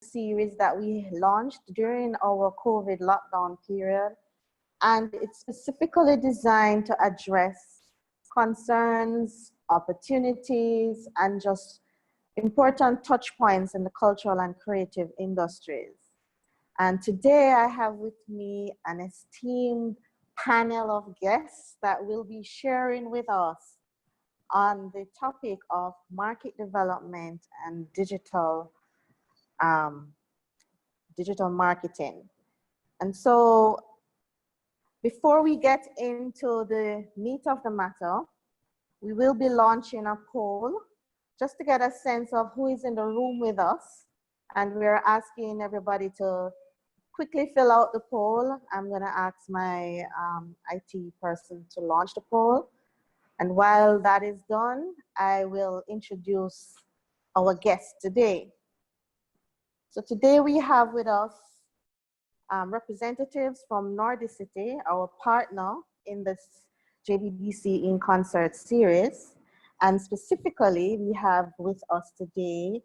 series that we launched during our COVID lockdown period, and it's specifically designed to address concerns, opportunities, and just important touch points in the cultural and creative industries. And today I have with me an esteemed panel of guests that will be sharing with us on the topic of market development and digital marketing. And so before we get into the meat of the matter, we will be launching a poll just to get a sense of who is in the room with us. And we're asking everybody to quickly fill out the poll. I'm going to ask my IT person to launch the poll. And while that is done, I will introduce our guest today. So today we have with us representatives from Nordicity, our partner in this JBDC in Concert series. And specifically, we have with us today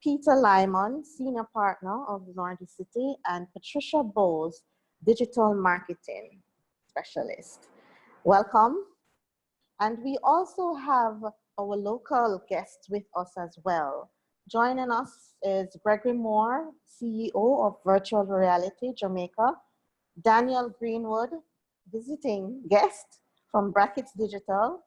Peter Lyman, Senior Partner of Nordicity, and Patricia Bowes, Digital Marketing Specialist. Welcome. And we also have our local guests with us as well. Joining us is Gregory Moore, CEO of Virtual Reality Jamaica, Daniel Greenwood, visiting guest from Brackets Digital,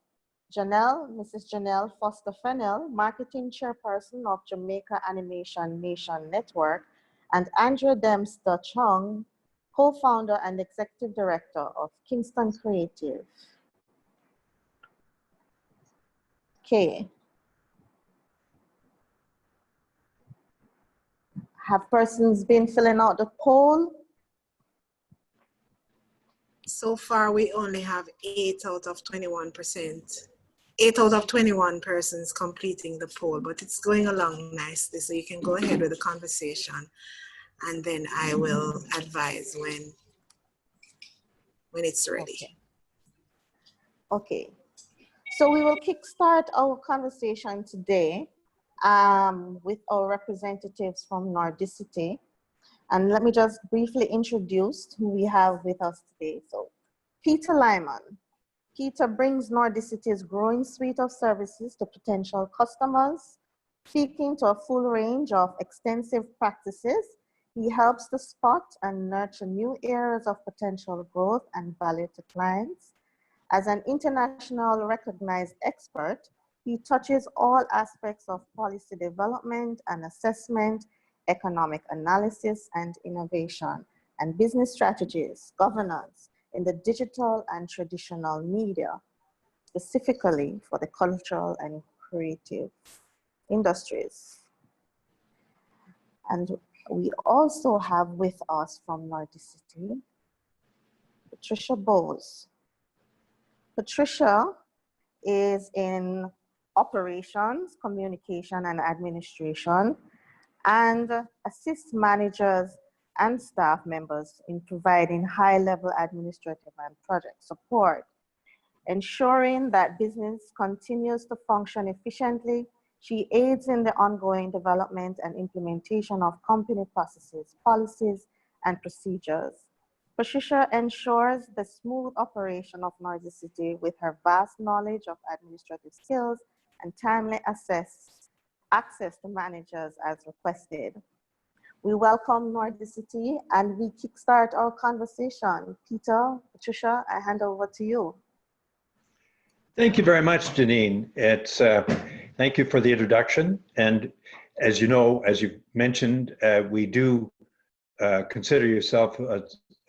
Janelle, Mrs. Janelle Foster-Fennell, Marketing Chairperson of Jamaica Animation Nation Network, and Andrea Dempster-Chung, Co-founder and Executive Director of Kingston Creative. Okay. Have persons been filling out the poll? So far, we only have 8 out of 21%. 8 out of 21 persons completing the poll, but it's going along nicely, so you can go ahead with the conversation, and then I will advise when it's ready. Okay. So we will kickstart our conversation today with our representatives from Nordicity. And let me just briefly introduce who we have with us today. So Peter Lyman. Peter brings Nordicity's growing suite of services to potential customers. Speaking to a full range of extensive practices, he helps to spot and nurture new areas of potential growth and value to clients. As an international recognized expert, he touches all aspects of policy development and assessment, economic analysis and innovation, and business strategies, governance in the digital and traditional media, specifically for the cultural and creative industries. And we also have with us from Nordicity, Patricia Bowes. Patricia is in operations, communication, and administration, and assists managers and staff members in providing high-level administrative and project support. Ensuring that business continues to function efficiently, she aids in the ongoing development and implementation of company processes, policies, and procedures. Patricia ensures the smooth operation of Nordicity with her vast knowledge of administrative skills and timely access to managers as requested. We welcome Nordicity and we kickstart our conversation. Peter, Patricia, I hand over to you. Thank you very much, Janine. Thank you for the introduction. And as you know, as you mentioned, we do consider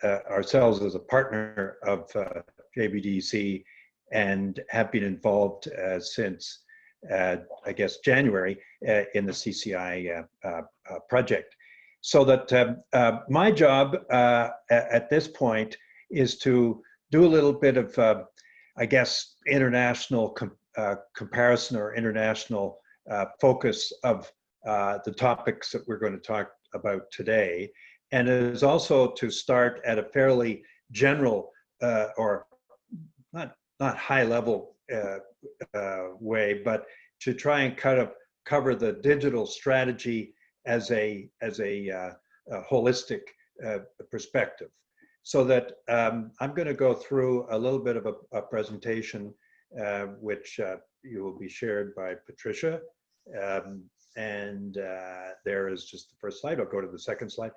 ourselves as a partner of JBDC and have been involved since, I guess, January in the CCI project. So that my job at this point is to do a little bit of, I guess, international comparison or international focus of the topics that we're going to talk about today. And it is also to start at a fairly general or not high level way, but to try and cover the digital strategy a holistic perspective. So that I'm going to go through a little bit of a presentation, which you will be shared by Patricia. There is just the first slide. I'll go to the second slide.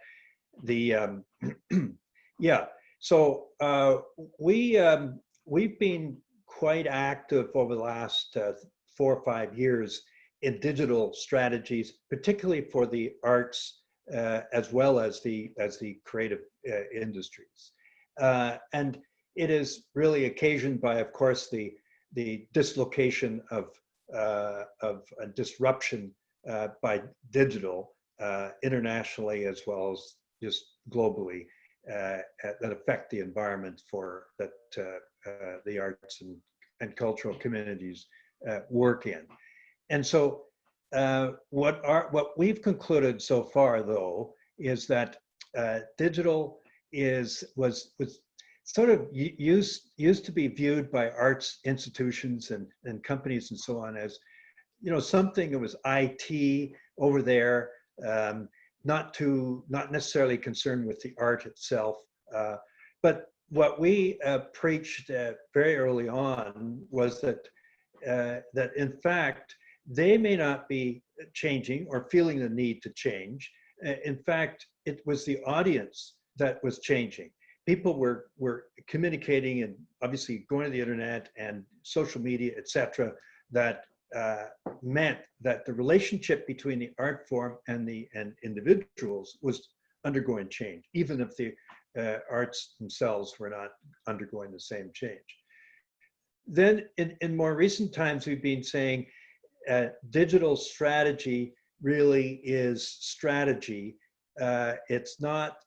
Yeah, so we've been quite active over the last 4 or 5 years in digital strategies, particularly for the arts as well as the creative industries. And it is really occasioned by, of course, the dislocation of a disruption by digital internationally as well as just globally that affect the environment that the arts and cultural communities work in. And so what we've concluded so far, though, is that digital was sort of used to be viewed by arts institutions and companies and so on as, you know, something that was IT over there, not necessarily concerned with the art itself. But what we preached very early on was that in fact, they may not be changing or feeling the need to change. In fact, it was the audience that was changing. People were communicating and obviously going to the internet and social media, etc., that meant that the relationship between the art form and individuals was undergoing change, even if the arts themselves were not undergoing the same change. Then in more recent times, we've been saying digital strategy really is strategy. It's not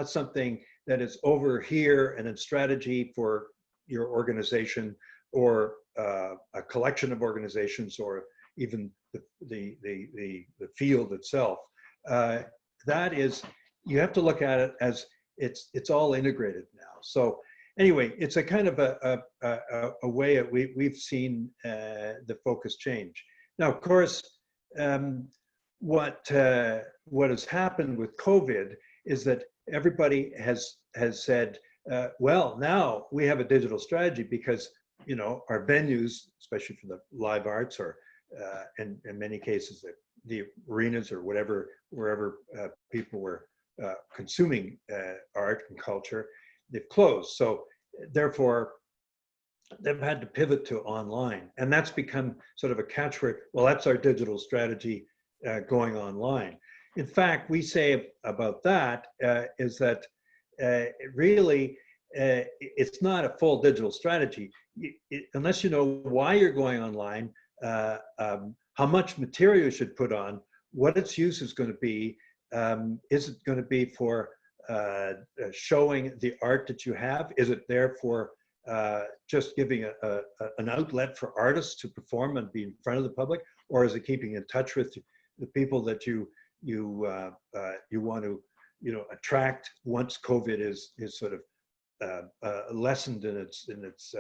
something that is over here and in strategy for your organization or a collection of organizations or even the field itself. That is, you have to look at it as it's all integrated now. So anyway, it's a kind of a way that we've seen the focus change. Now, of course, what has happened with COVID is that everybody has said, well, now we have a digital strategy because, you know, our venues, especially for the live arts or in many cases the arenas or wherever people were consuming art and culture, they've closed. So therefore, they've had to pivot to online. And that's become sort of a catchword. Well, that's our digital strategy going online. In fact, we say about that is that really, it's not a full digital strategy. Unless you know why you're going online, how much material you should put on, what its use is going to be. Is it going to be for showing the art that you have? Is it there for just giving an outlet for artists to perform and be in front of the public? Or is it keeping in touch with the people that you want to, you know, attract once COVID is sort of lessened in its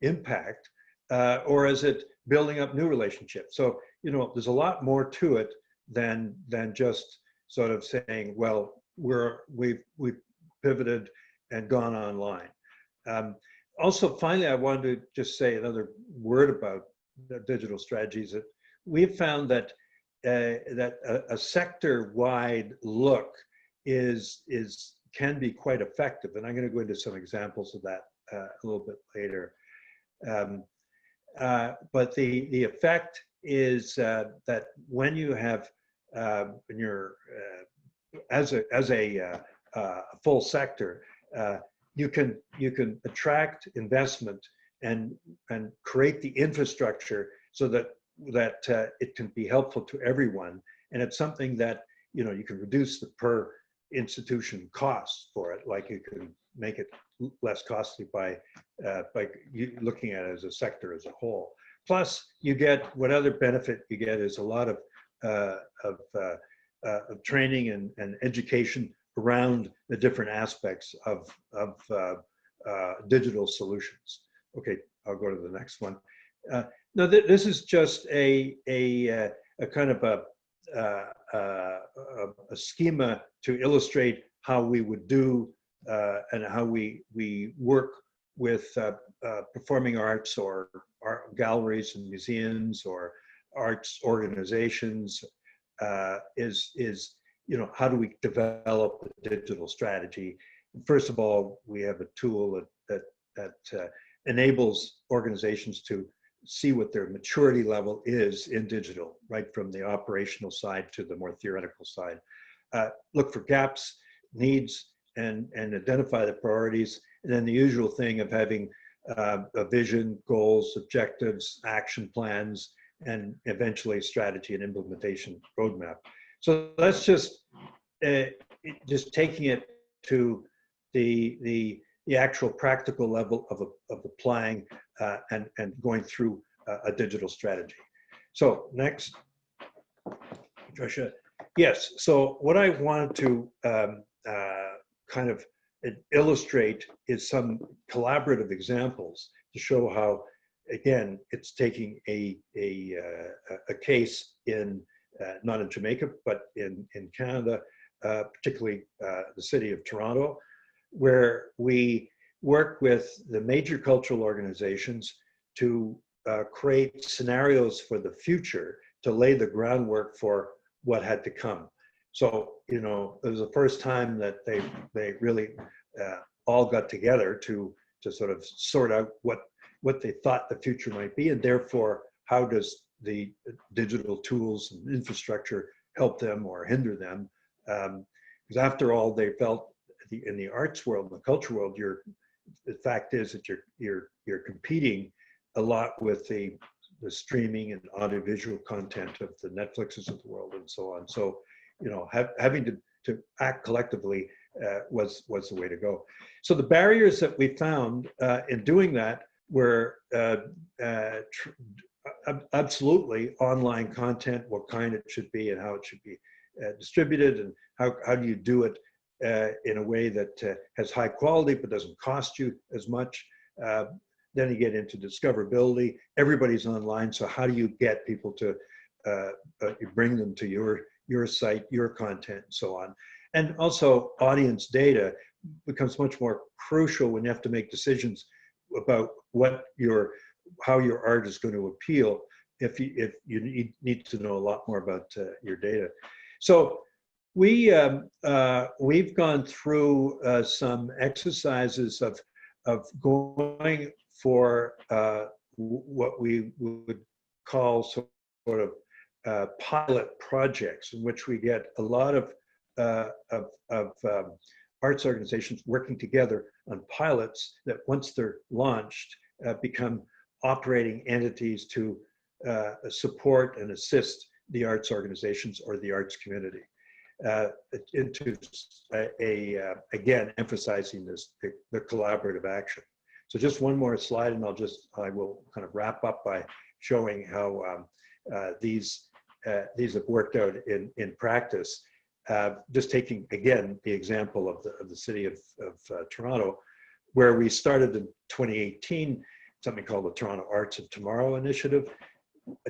impact, or is it building up new relationships? So, you know, there's a lot more to it than just sort of saying, well, we've pivoted and gone online. Also, finally, I wanted to just say another word about the digital strategies. That we've found that a sector-wide look can be quite effective, and I'm going to go into some examples of that a little bit later. But the effect is that when you have when you're as a full sector, you can attract investment and create the infrastructure so that it can be helpful to everyone, and it's something that, you know, you can reduce the per institution costs for it, like you can make it less costly by looking at it as a sector as a whole. Plus, you get what other benefit you get is a lot of training and education around the different aspects of digital solutions. Okay, I'll go to the next one. Now, this is just a kind of a schema to illustrate how we would do and how we work with performing arts or art galleries and museums or arts organizations is how do we develop a digital strategy? First of all, we have a tool that enables organizations to see what their maturity level is in digital, right from the operational side to the more theoretical side. Look for gaps, needs, and identify the priorities. And then the usual thing of having a vision, goals, objectives, action plans, and eventually strategy and implementation roadmap. So that's just taking it to the actual practical level of applying and going through a digital strategy. So next, Patricia. Yes, so what I wanted to kind of illustrate is some collaborative examples to show how, again, it's taking a case in, not in Jamaica, but in Canada, particularly the city of Toronto, where we work with the major cultural organizations to create scenarios for the future to lay the groundwork for what had to come. So, it was the first time that they really all got together to sort of sort out what they thought the future might be, and therefore, how does the digital tools and infrastructure help them or hinder them? Because after all, they felt in the arts world, the culture world, the fact is that you're competing a lot with the streaming and audiovisual content of the Netflixes of the world and so on. So, having to act collectively was the way to go. So the barriers that we found in doing that were absolutely online content, what kind it should be and how it should be distributed, and how do you do it in a way that has high quality but doesn't cost you as much. Then you get into discoverability. Everybody's online, so how do you get people to bring them to your site, your content, and so on. And also audience data becomes much more crucial when you have to make decisions about how your art is going to appeal if you need to know a lot more about your data. So we've gone through some exercises of going for what we would call sort of pilot projects, in which we get a lot of arts organizations working together on pilots that, once they're launched, become operating entities to support and assist the arts organizations or the arts community. Again, emphasizing the collaborative action. So just one more slide, and I will kind of wrap up by showing how these have worked out in practice. Just taking again the example of the city of Toronto, where we started in 2018 something called the Toronto Arts of Tomorrow initiative,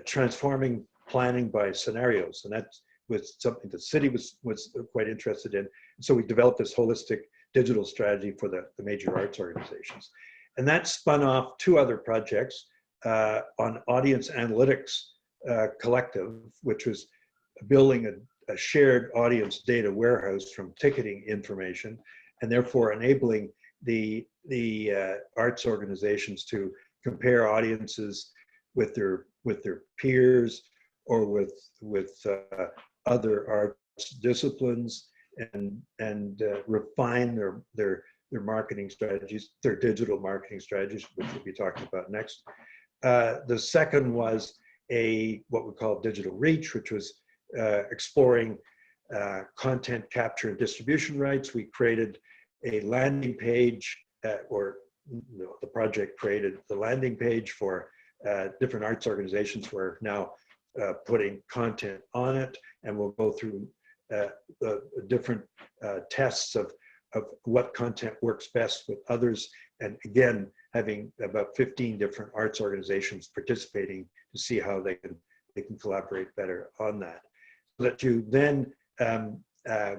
transforming planning by scenarios, and that was something the city was quite interested in. So we developed this holistic digital strategy for the major arts organizations, and that spun off two other projects on audience analytics collective, which was building a shared audience data warehouse from ticketing information, and therefore enabling the arts organizations to compare audiences with their peers or with other arts disciplines, and refine their marketing strategies, their digital marketing strategies, which we'll be talking about next. The second was what we call digital reach, which was exploring content capture and distribution rights. We created a landing page, the project created the landing page for different arts organizations who are now putting content on it, and we'll go through the different tests of what content works best with others, and again having about 15 different arts organizations participating to see how they can collaborate better on that. that you then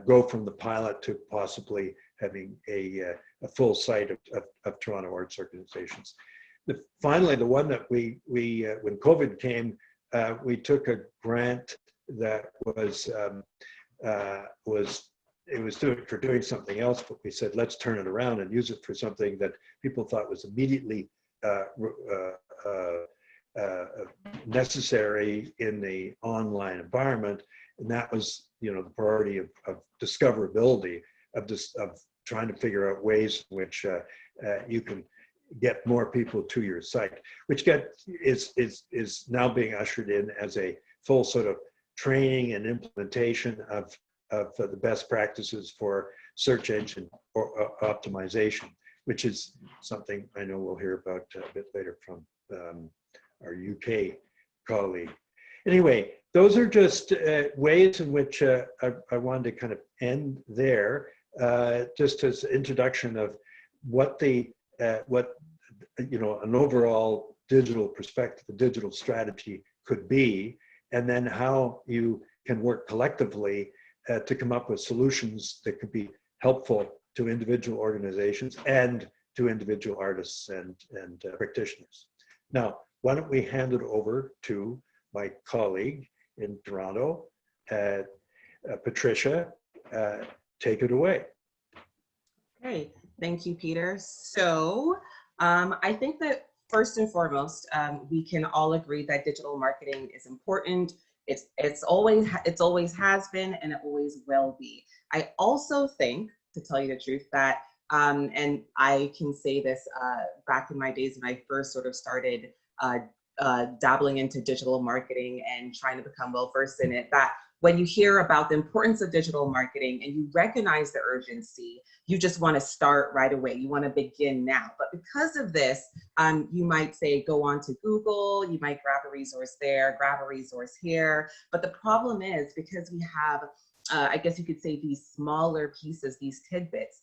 go from the pilot to possibly having a full site of Toronto arts organizations. Finally, the one that we when COVID came, we took a grant that was doing something else, but we said, let's turn it around and use it for something that people thought was immediately necessary in the online environment. And that was, you know, the priority of discoverability, of trying to figure out ways in which you can get more people to your site, which is now being ushered in as a full sort of training and implementation of the best practices for search engine or optimization, which is something I know we'll hear about a bit later from our UK colleague. Anyway, those are just ways in which I wanted to kind of end there, just as introduction of what you know, an overall digital perspective, the digital strategy could be, and then how you can work collectively to come up with solutions that could be helpful to individual organizations and to individual artists and practitioners. Now, why don't we hand it over to my colleague in Toronto, Patricia. Take it away. Okay, thank you, Peter. So I think that first and foremost, we can all agree that digital marketing is important. It's always has been, and it always will be. I also think, to tell you the truth, that and I can say this back in my days when I first sort of started dabbling into digital marketing and trying to become well versed in it, that when you hear about the importance of digital marketing and you recognize the urgency, you just want to start right away. You want to begin now. But because of this, you might say, go on to Google, you might grab a resource there, grab a resource here. But the problem is, because we have, I guess you could say, these smaller pieces, these tidbits,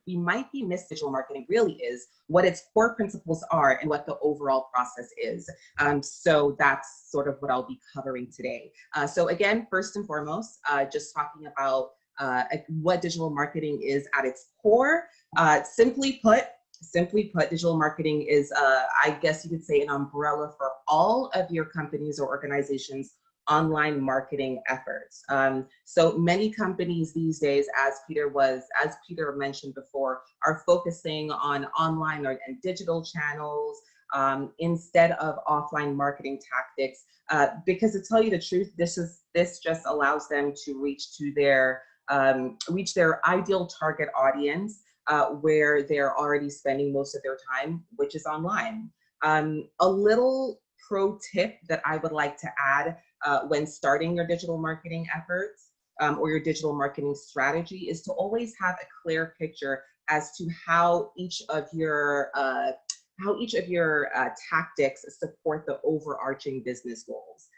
we might be missing digital marketing really is what its core principles are and what the overall process is. So that's sort of what I'll be covering today. So again, first and foremost, just talking about what digital marketing is at its core. Simply put, digital marketing is, I guess you could say, an umbrella for all of your companies or organizations' online marketing efforts. So many companies these days, as Peter mentioned before, are focusing on online and digital channels instead of offline marketing tactics, because to tell you the truth, this just allows them to reach their ideal target audience where they're already spending most of their time, which is online. A little pro tip that I would like to add when starting your digital marketing efforts or your digital marketing strategy is to always have a clear picture as to how each of your tactics support the overarching business goals.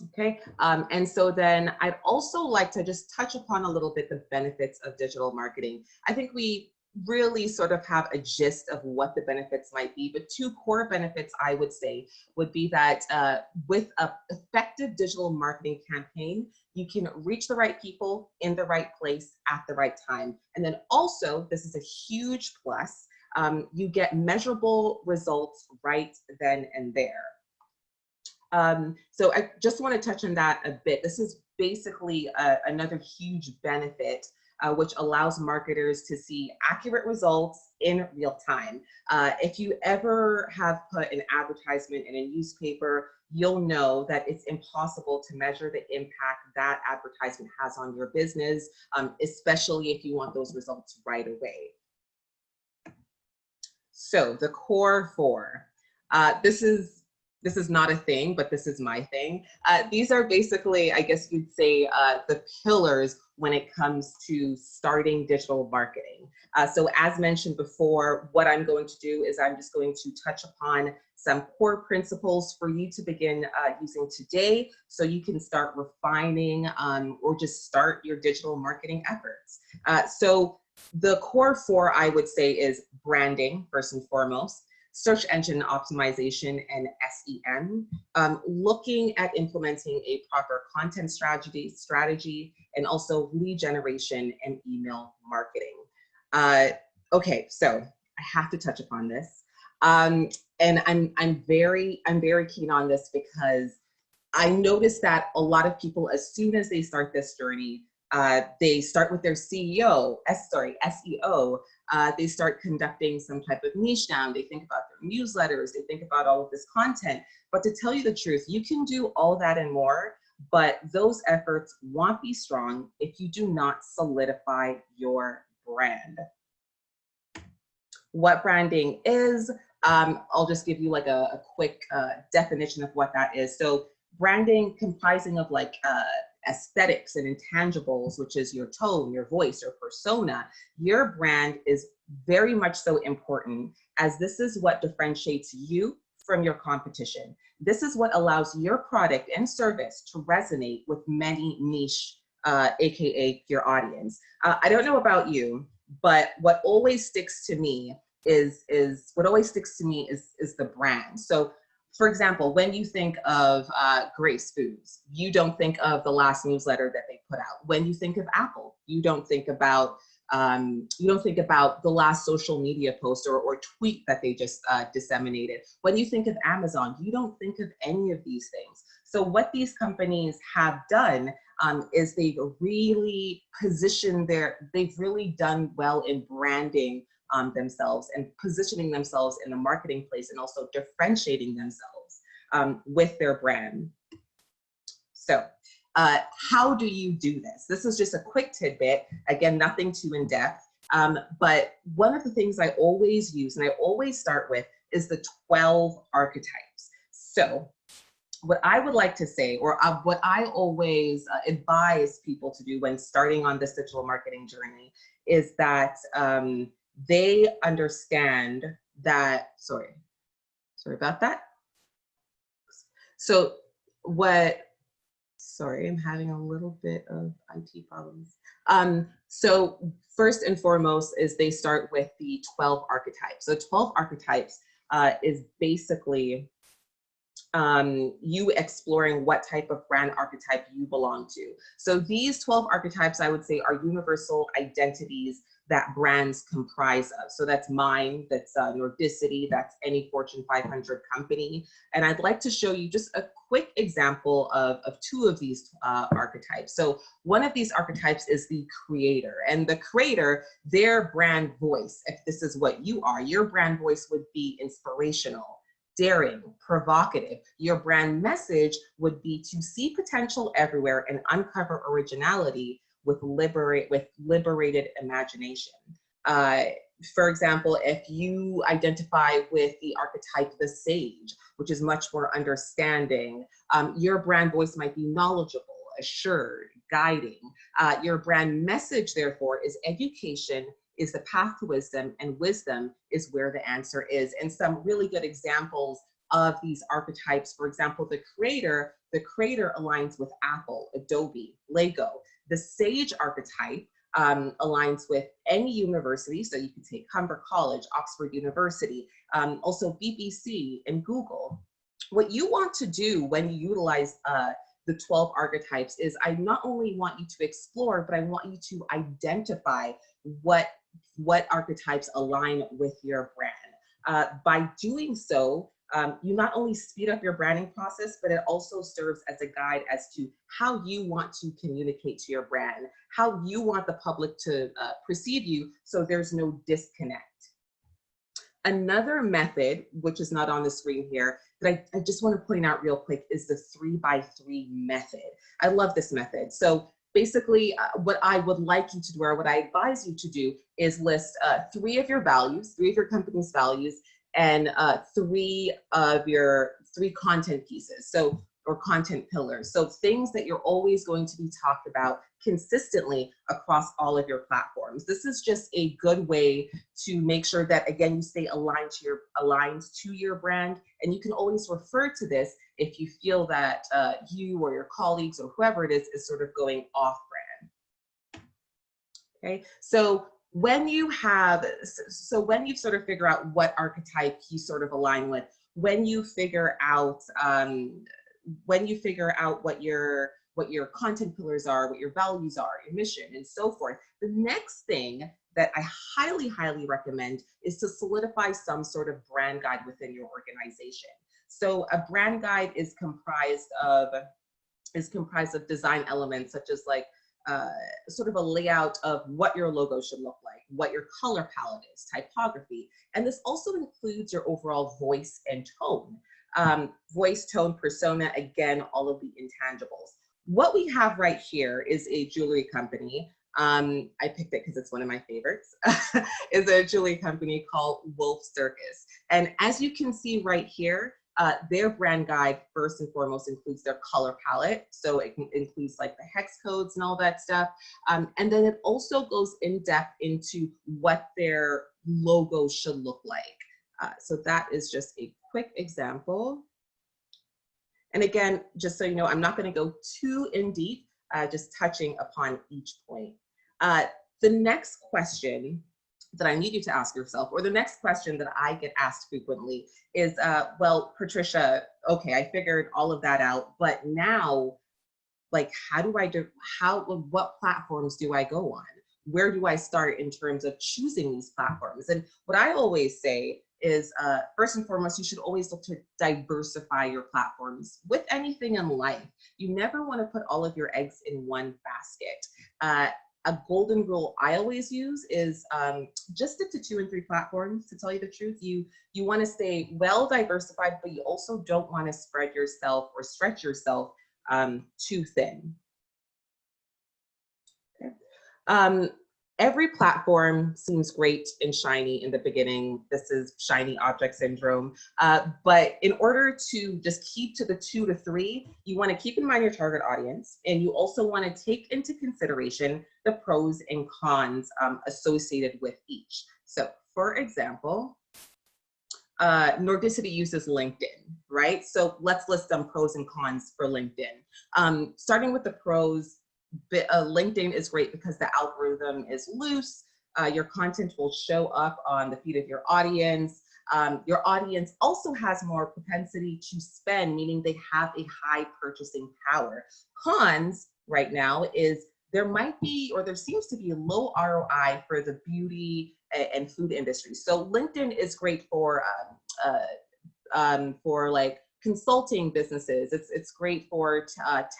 Okay, and so then I'd also like to just touch upon a little bit the benefits of digital marketing. I think we really sort of have a gist of what the benefits might be, but two core benefits I would say would be that with an effective digital marketing campaign, you can reach the right people in the right place at the right time. And then also, this is a huge plus, you get measurable results right then and there. So I just want to touch on that a bit. This is basically another huge benefit which allows marketers to see accurate results in real time. If you ever have put an advertisement in a newspaper, you'll know that it's impossible to measure the impact that advertisement has on your business, especially if you want those results right away. So the core four, this is not a thing, but this is my thing. These are basically, I guess you'd say, the pillars when it comes to starting digital marketing. So as mentioned before, what I'm going to do is I'm just going to touch upon some core principles for you to begin using today so you can start refining or just start your digital marketing efforts. So the core four, I would say, is branding, first and foremost. search engine optimization and SEM, looking at implementing a proper content strategy, and also lead generation and email marketing. Okay, so I have to touch upon this. And I'm very keen on this because I noticed that a lot of people, as soon as they start this journey, they start with their SEO, they start conducting some type of niche down, they think about their newsletters, they think about all of this content. But to tell you the truth, you can do all that and more, but those efforts won't be strong if you do not solidify your brand. What branding is, I'll just give you like a quick definition of what that is. So branding comprising of like aesthetics and intangibles, which is your tone, your voice, your persona. Your brand is very much so important, as this is what differentiates you from your competition. This is what allows your product and service to resonate with many niche, AKA your audience. I don't know about you, but what always sticks to me is the brand. So for example, when you think of Grace Foods, you don't think of the last newsletter that they put out. When you think of Apple, you don't think about the last social media post or tweet that they just disseminated. When you think of Amazon, you don't think of any of these things. So what these companies have done is they've really done well in branding themselves and positioning themselves in the marketing place, and also differentiating themselves with their brand. So how do you do this? This is just a quick tidbit. Again, nothing too in depth. But one of the things I always use and I always start with is the 12 archetypes. So what I would like to say, or what I always advise people to do when starting on this digital marketing journey, is that they understand that, sorry about that. So sorry, I'm having a little bit of IT problems. So first and foremost is they start with the 12 archetypes. So 12 archetypes is basically you exploring what type of brand archetype you belong to. So these 12 archetypes, I would say, are universal identities that brands comprise of. So that's mine, that's Nordicity, that's any Fortune 500 company. And I'd like to show you just a quick example of two of these archetypes. So one of these archetypes is the creator, and the creator, their brand voice, if this is what you are, your brand voice would be inspirational, daring, provocative. Your brand message would be to see potential everywhere and uncover originality with liberated imagination. For example, if you identify with the archetype the sage, which is much more understanding, your brand voice might be knowledgeable, assured, guiding. Your brand message, therefore, is education is the path to wisdom, and wisdom is where the answer is. And some really good examples of these archetypes, for example, the creator aligns with Apple, Adobe, Lego. The sage archetype aligns with any university, so you can take Humber College, Oxford University, also BBC and Google. What you want to do when you utilize the 12 archetypes is I not only want you to explore, but I want you to identify what archetypes align with your brand. By doing so, you not only speed up your branding process, but it also serves as a guide as to how you want to communicate to your brand, how you want the public to perceive you, so there's no disconnect. Another method, which is not on the screen here, that I just want to point out real quick, is the 3x3 method. I love this method. So basically, what I would like you to do, or what I advise you to do, is list 3 of your values, 3 of your company's values, and 3 of your 3 content pieces, or content pillars. So things that you're always going to be talked about consistently across all of your platforms. This is just a good way to make sure that, again, you stay aligned to your brand, and you can always refer to this if you feel that you or your colleagues or whoever it is sort of going off brand. Okay, so when you have, so when you sort of figure out what archetype you sort of align with, when you figure out what your content pillars are, what your values are, your mission, and so forth, the next thing that I highly, highly recommend is to solidify some sort of brand guide within your organization. So a brand guide is comprised of design elements such as like sort of a layout of what your logo should look like, what your color palette is, typography, and this also includes your overall voice and tone. Voice, tone, persona, again, all of the intangibles. What we have right here is a jewelry company. I picked it because it's one of my favorites. Is a jewelry company called Wolf Circus. And as you can see right here, their brand guide first and foremost includes their color palette. So it includes like the hex codes and all that stuff. And then it also goes in depth into what their logo should look like. So that is just a quick example. And again, just so you know, I'm not going to go too in deep, just touching upon each point. The next question that I need you to ask yourself, or the next question that I get asked frequently is, well, Patricia, okay, I figured all of that out, but now, like, what platforms do I go on? Where do I start in terms of choosing these platforms? And what I always say is, first and foremost, you should always look to diversify your platforms. With anything in life, you never want to put all of your eggs in one basket. A golden rule I always use is just stick to 2 and 3 platforms, to tell you the truth. You want to stay well diversified, but you also don't want to spread yourself or stretch yourself too thin. Okay. Every platform seems great and shiny in the beginning. This is shiny object syndrome. But in order to just keep to the 2 to 3, you want to keep in mind your target audience, and you also want to take into consideration the pros and cons associated with each. So for example, Nordicity uses LinkedIn, right? So let's list some pros and cons for LinkedIn. Starting with the pros, LinkedIn is great because the algorithm is loose. Your content will show up on the feed of your audience. Your audience also has more propensity to spend, meaning they have a high purchasing power. Cons right now is there might be, or there seems to be a low ROI for the beauty and food industry. So LinkedIn is great for like consulting businesses. It's great for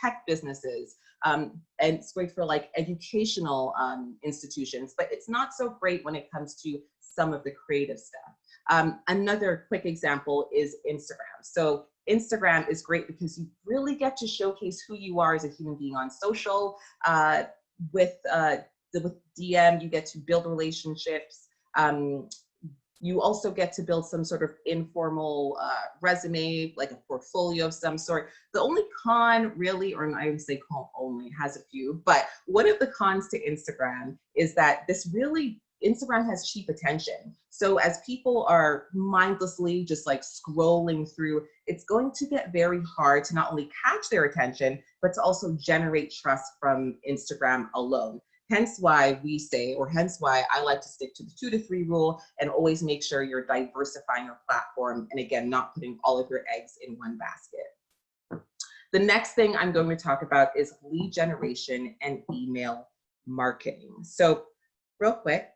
tech businesses. And it's great for like educational institutions, but it's not so great when it comes to some of the creative stuff. Another quick example is Instagram. So Instagram is great because you really get to showcase who you are as a human being on social. With DM, you get to build relationships. You also get to build some sort of informal resume, like a portfolio of some sort. The only con really, or I would say con only, has a few, but one of the cons to Instagram is that Instagram has cheap attention. So as people are mindlessly just like scrolling through, it's going to get very hard to not only catch their attention, but to also generate trust from Instagram alone. Hence why we say, or hence why I like to stick to the 2 to 3 rule and always make sure you're diversifying your platform. And again, not putting all of your eggs in one basket. The next thing I'm going to talk about is lead generation and email marketing. So real quick,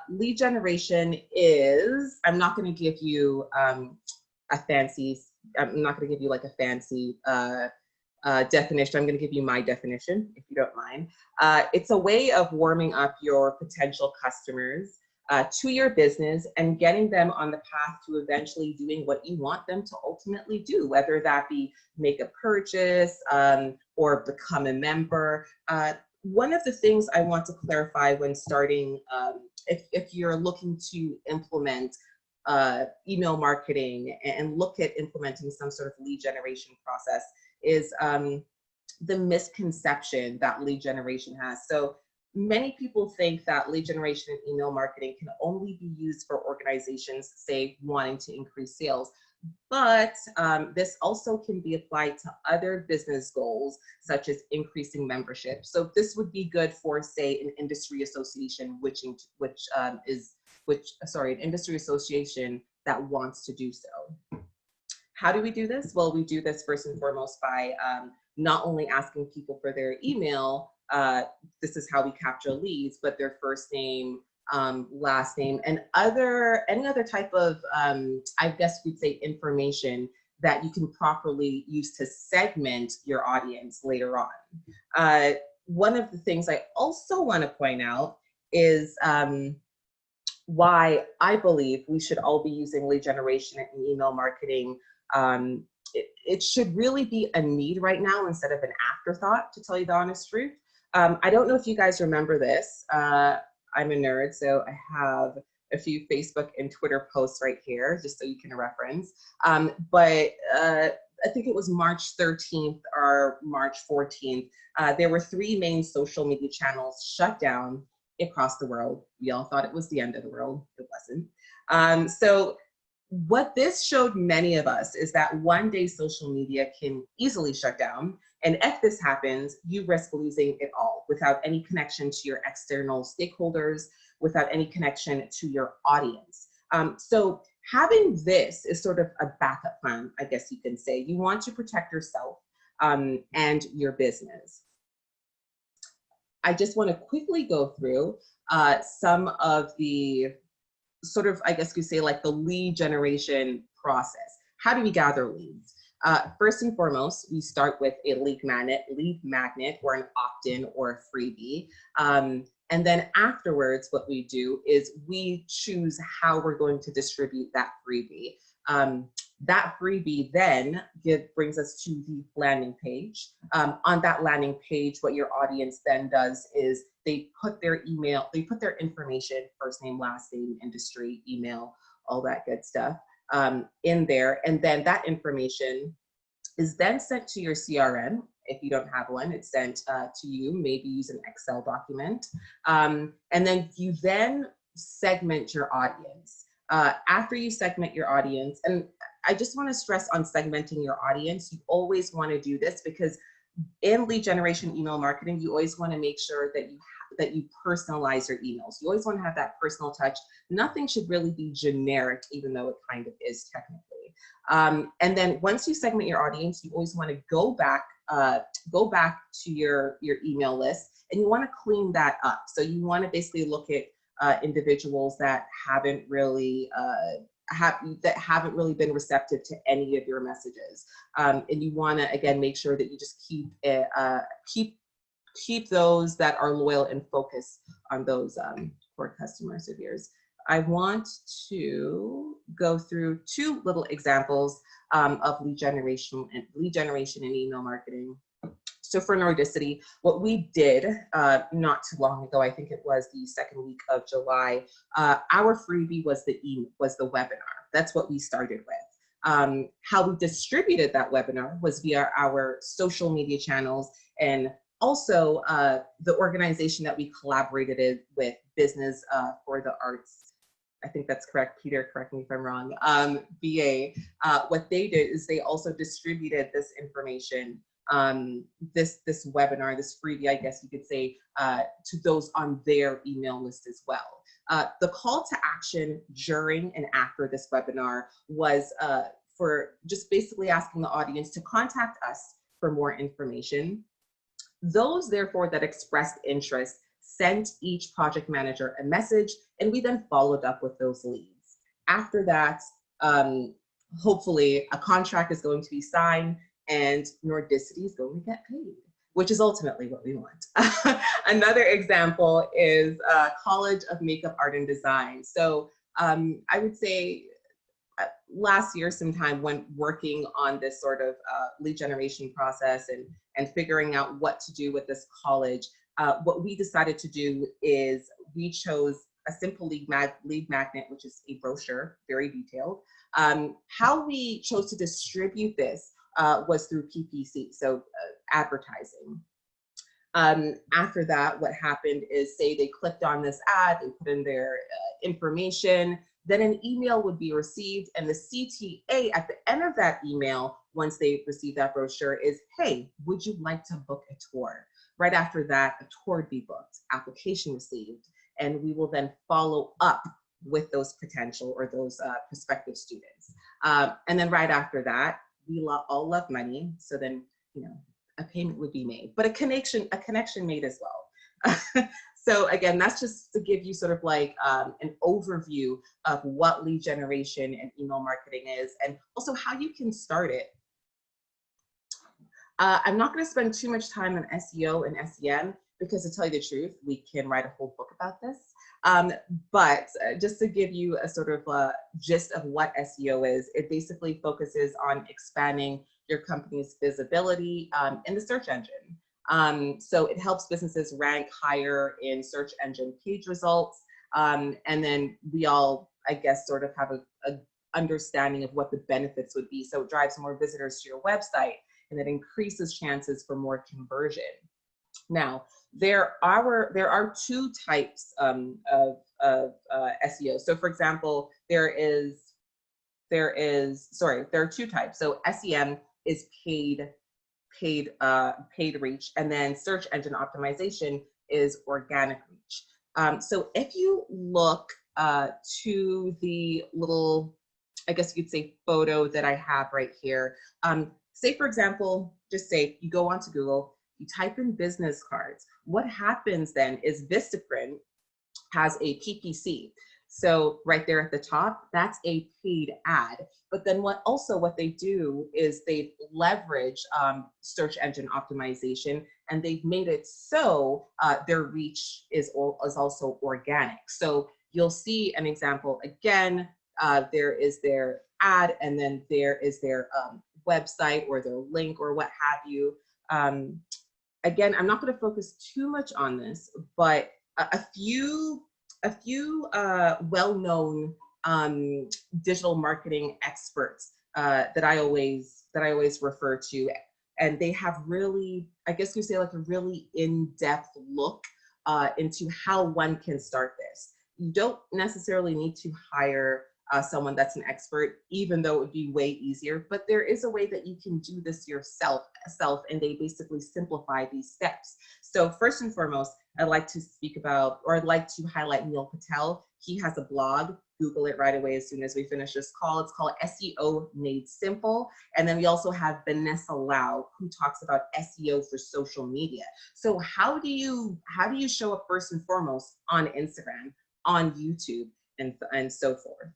lead generation is, I'm not going to give you I'm not going to give you like a fancy definition. I'm going to give you my definition, if you don't mind. It's a way of warming up your potential customers to your business and getting them on the path to eventually doing what you want them to ultimately do, whether that be make a purchase or become a member. One of the things I want to clarify when starting, if you're looking to implement email marketing and look at implementing some sort of lead generation process, is the misconception that lead generation has. So many people think that lead generation and email marketing can only be used for organizations, say, wanting to increase sales. But this also can be applied to other business goals, such as increasing membership. So this would be good for, say, an industry association, an industry association that wants to do so. How do we do this? Well, we do this first and foremost by not only asking people for their email, this is how we capture leads, but their first name, last name, and any other type of, I guess we'd say, information that you can properly use to segment your audience later on. One of the things I also want to point out is why I believe we should all be using lead generation and email marketing. It should really be a need right now instead of an afterthought, to tell you the honest truth. I don't know if you guys remember this. I'm a nerd, so I have a few Facebook and Twitter posts right here, just so you can reference. But I think it was March 13th or March 14th. There were 3 main social media channels shut down across the world. We all thought it was the end of the world. It wasn't. So what this showed many of us is that one day social media can easily shut down. And if this happens, you risk losing it all without any connection to your external stakeholders, without any connection to your audience. So having this is sort of a backup plan, I guess you can say. You want to protect yourself and your business. I just want to quickly go through some of the sort of, I guess you say, like the lead generation process. How do we gather leads? First and foremost, we start with a lead magnet or an opt-in or a freebie. And then afterwards, what we do is we choose how we're going to distribute that freebie. That freebie then brings us to the landing page. On that landing page, what your audience then does is they put their information, first name, last name, industry, email, all that good stuff in there. And then that information is then sent to your CRM. If you don't have one, it's sent to you, maybe use an Excel document. And then you then segment your audience. After you segment your audience, and I just want to stress on segmenting your audience, you always want to do this because in lead generation email marketing, you always want to make sure that you personalize your emails. You always want to have that personal touch. Nothing should really be generic, even though it kind of is technically. And then once you segment your audience, you always want to go back to your email list, and you want to clean that up. So you want to basically look at individuals that haven't really been receptive to any of your messages, and you want to again make sure that you just keep those that are loyal and focus on those core customers of yours. I want to go through 2 little examples of lead generation and email marketing. So for Nordicity, what we did not too long ago, I think it was the 2nd week of July, our freebie was the webinar. That's what we started with. How we distributed that webinar was via our social media channels, and also the organization that we collaborated with, Business for the Arts. I think that's correct, Peter, correct me if I'm wrong, BA. What they did is they also distributed this information, this webinar, this freebie, I guess you could say, to those on their email list as well. The call to action during and after this webinar was for just basically asking the audience to contact us for more information. Those, therefore, that expressed interest sent each project manager a message, and we then followed up with those leads. After that, hopefully a contract is going to be signed and Nordicity is going to get paid, which is ultimately what we want. Another example is College of Makeup Art and Design. So I would say last year sometime, when working on this sort of lead generation process and figuring out what to do with this college, what we decided to do is we chose a simple lead magnet, which is a brochure, very detailed. How we chose to distribute this was through PPC, so advertising. After that, what happened is, say they clicked on this ad, they put in their information, then an email would be received, and the CTA at the end of that email, once they receive that brochure, is, hey, would you like to book a tour? Right after that, a tour would be booked, application received, and we will then follow up with those potential or those prospective students. And then right after that, we all love money, so then, you know, a payment would be made, but a connection made as well. So again, that's just to give you sort of like an overview of what lead generation and email marketing is, and also how you can start it. I'm not going to spend too much time on SEO and SEM because, to tell you the truth, we can write a whole book about this. But just to give you a sort of gist of what SEO is, it basically focuses on expanding your company's visibility in the search engine. So it helps businesses rank higher in search engine page results. And then we all, I guess, sort of have a understanding of what the benefits would be. So it drives more visitors to your website, and it increases chances for more conversion. Now, there are two types of SEO. So, for example, there are two types. So SEM is paid reach, and then search engine optimization is organic reach. So if you look to the little, I guess you could say, photo that I have right here, say, for example, just say you go onto Google, you type in business cards. What happens then is Vistaprint has a PPC. So right there at the top, that's a paid ad. But then what they do is they leverage search engine optimization, and they've made it so their reach is also organic. So you'll see an example again. There is their ad, and then there is their website or their link or what have you. Again, I'm not going to focus too much on this, but a few well-known digital marketing experts that I always refer to, and they have really, I guess you say, like a really in-depth look into how one can start this. You don't necessarily need to hire someone that's an expert, even though it would be way easier, but there is a way that you can do this yourself, and they basically simplify these steps. So first and foremost, I'd like to speak about, or I'd like to highlight Neil Patel. He has a blog. Google it right away as soon as we finish this call. It's called SEO Made Simple. And then we also have Vanessa Lau, who talks about SEO for social media. So how do you show up first and foremost on Instagram, on YouTube, and so forth?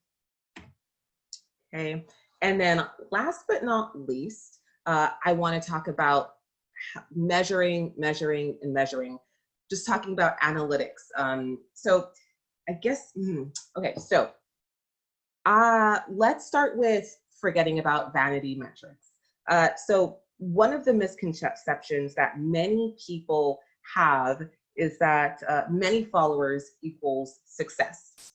Okay, and then last but not least, I want to talk about measuring. Just talking about analytics. So I guess, okay, so let's start with forgetting about vanity metrics. So one of the misconceptions that many people have is that many followers equals success.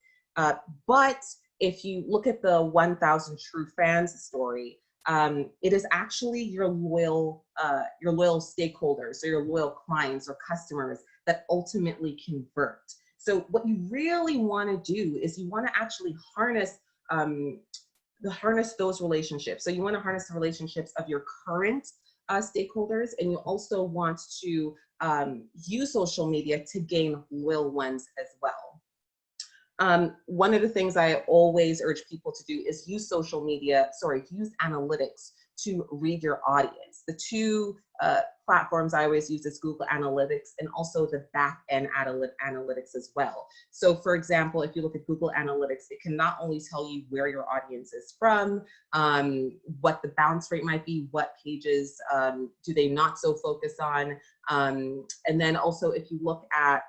But if you look at the 1,000 True Fans story, it is actually your loyal stakeholders, or your loyal clients or customers that ultimately convert. So what you really want to do is you want to actually harness those relationships. So you want to harness the relationships of your current stakeholders, and you also want to use social media to gain loyal ones as well. One of the things I always urge people to do is use use analytics to read your audience. The two platforms I always use is Google Analytics and also the back-end analytics as well. So for example, if you look at Google Analytics, it can not only tell you where your audience is from, what the bounce rate might be, what pages do they not so focus on, and then also if you look at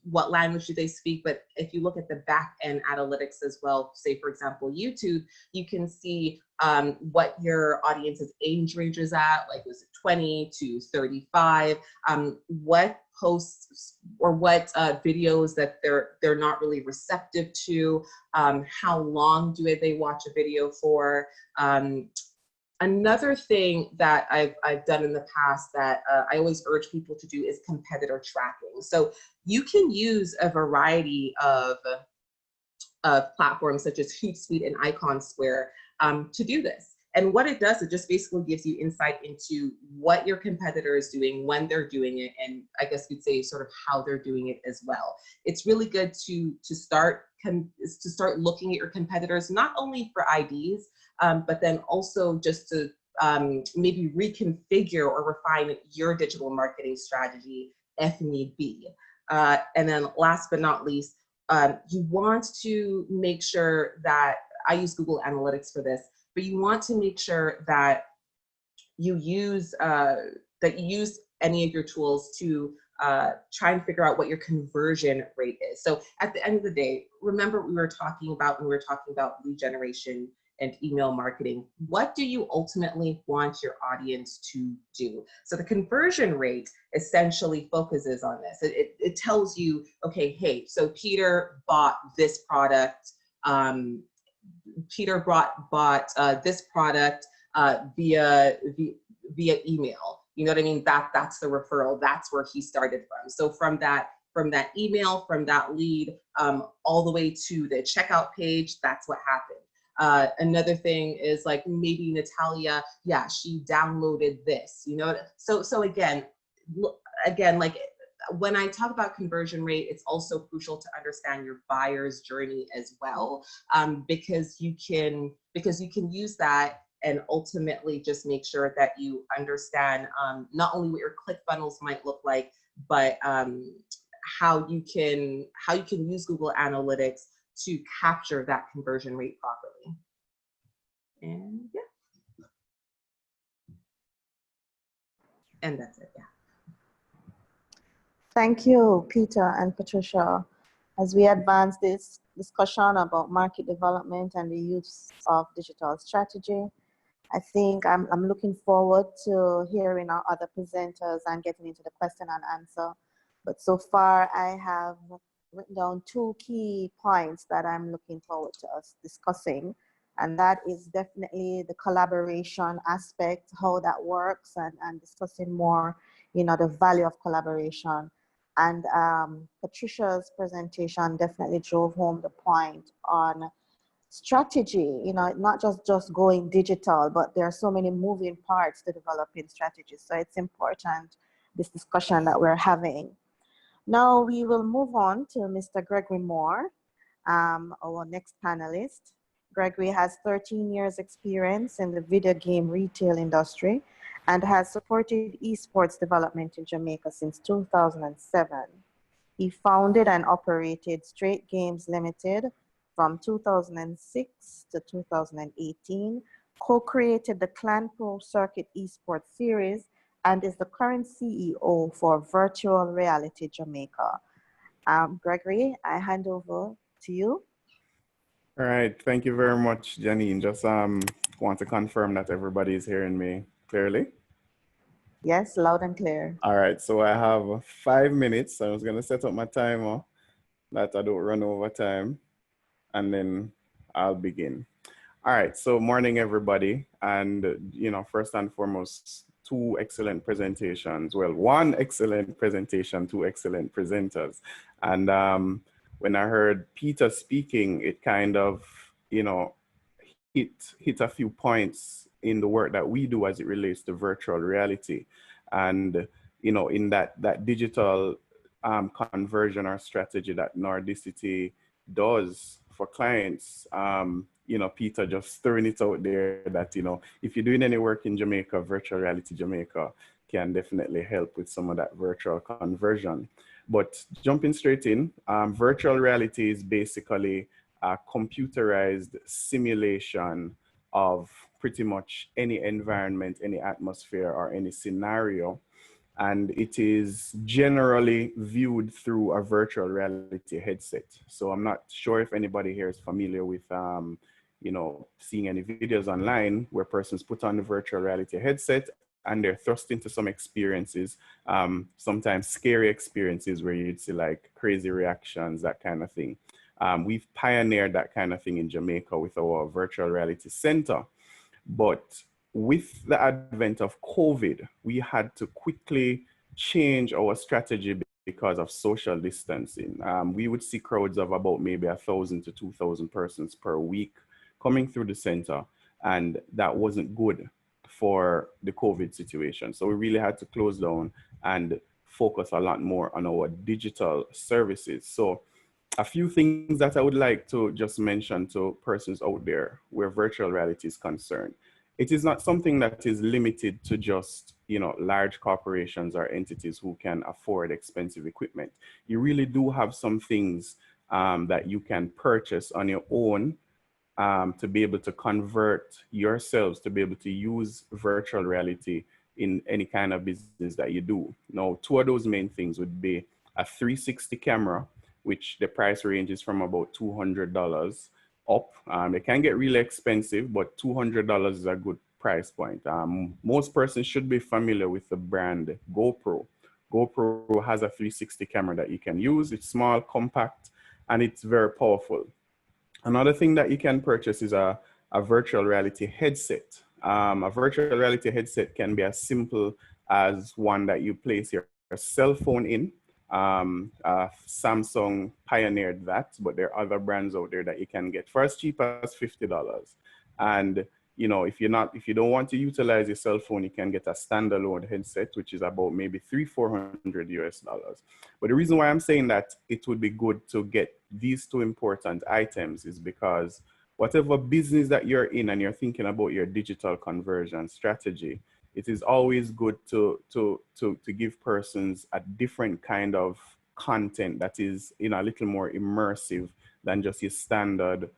what language do they speak, but if you look at the back-end analytics as well, say for example YouTube, you can see what your audience's age range is at, like was it 20 to 35, what posts or what videos that they're not really receptive to, how long do they watch a video for. Another thing that I've done in the past that I always urge people to do is competitor tracking. So you can use a variety of platforms such as Hootsuite and Icon Square to do this. And what it does, it just basically gives you insight into what your competitor is doing, when they're doing it, and I guess we'd say sort of how they're doing it as well. It's really good to start looking at your competitors, not only for IDs, but then also just to maybe reconfigure or refine your digital marketing strategy if need be. And then last but not least, you want to make sure that, I use Google Analytics for this, but you want to make sure that you use any of your tools to try and figure out what your conversion rate is. So at the end of the day, remember we were talking about when we were talking about lead generation and email marketing, what do you ultimately want your audience to do? So the conversion rate essentially focuses on this. It tells you, okay, hey, so Peter bought this product. Peter bought this product via email. You know what I mean? That's the referral. That's where he started from. So from that email, from that lead, all the way to the checkout page, that's what happened. Another thing is like maybe Natalia, yeah, she downloaded this, you know? So again, like when I talk about conversion rate, it's also crucial to understand your buyer's journey as well, because you can use that and ultimately just make sure that you understand not only what your ClickFunnels might look like, but how you can use Google Analytics to capture that conversion rate properly. And yeah. And that's it, yeah. Thank you, Peter and Patricia. As we advance this discussion about market development and the use of digital strategy, I think I'm looking forward to hearing our other presenters and getting into the question and answer. But so far, I have written down 2 key points that I'm looking forward to us discussing. And that is definitely the collaboration aspect, how that works, and discussing more, you know, the value of collaboration. And Patricia's presentation definitely drove home the point on strategy, you know, not just going digital, but there are so many moving parts to developing strategies. So it's important, this discussion that we're having. Now we will move on to Mr. Gregory Moore, our next panelist. Gregory has 13 years experience in the video game retail industry and has supported eSports development in Jamaica since 2007. He founded and operated Straight Games Limited from 2006 to 2018, co-created the Clan Pro Circuit eSports series, and is the current CEO for Virtual Reality Jamaica. Gregory, I hand over to you. All right, thank you very much, Janine. Just want to confirm that everybody is hearing me clearly. Yes, loud and clear. All right, so I have 5 minutes. I was gonna set up my timer that I don't run over time, and then I'll begin. All right, so morning everybody. And you know, first and foremost, 2 excellent presentations. Well, 1 excellent presentation, 2 excellent presenters. And when I heard Peter speaking, it kind of, you know, hit a few points in the work that we do as it relates to virtual reality. And, you know, in that digital conversion or strategy that Nordicity does for clients, you know, Peter just throwing it out there that, you know, if you're doing any work in Jamaica, Virtual Reality Jamaica can definitely help with some of that virtual conversion. But jumping straight in, virtual reality is basically a computerized simulation of pretty much any environment, any atmosphere, or any scenario. And it is generally viewed through a virtual reality headset. So I'm not sure if anybody here is familiar with, you know, seeing any videos online where persons put on the virtual reality headset and they're thrust into some experiences, sometimes scary experiences where you'd see like crazy reactions, that kind of thing. We've pioneered that kind of thing in Jamaica with our virtual reality center. But with the advent of COVID, we had to quickly change our strategy because of social distancing. We would see crowds of about maybe 1,000 to 2,000 persons per week coming through the center, and that wasn't good for the COVID situation. So we really had to close down and focus a lot more on our digital services. So a few things that I would like to just mention to persons out there where virtual reality is concerned. It is not something that is limited to just, large corporations or entities who can afford expensive equipment. You really do have some things that you can purchase on your own to be able to convert yourselves to be able to use virtual reality in any kind of business that you do. Now, two of those main things would be a 360 camera, which the price ranges from about $200 up. It can get really expensive, but $200 is a good price point. Most persons should be familiar with the brand GoPro. GoPro has a 360 camera that you can use. It's small, compact, and it's very powerful. Another thing that you can purchase is a virtual reality headset. A virtual reality headset can be as simple as one that you place your cell phone in. Samsung pioneered that, but there are other brands out there that you can get for as cheap as $50. And if you don't want to utilize your cell phone, you can get a standalone headset, which is about maybe $300-400 US. But the reason why I'm saying that it would be good to get these two important items is because whatever business that you're in and you're thinking about your digital conversion strategy, it is always good to give persons a different kind of content that is a little more immersive than just your standard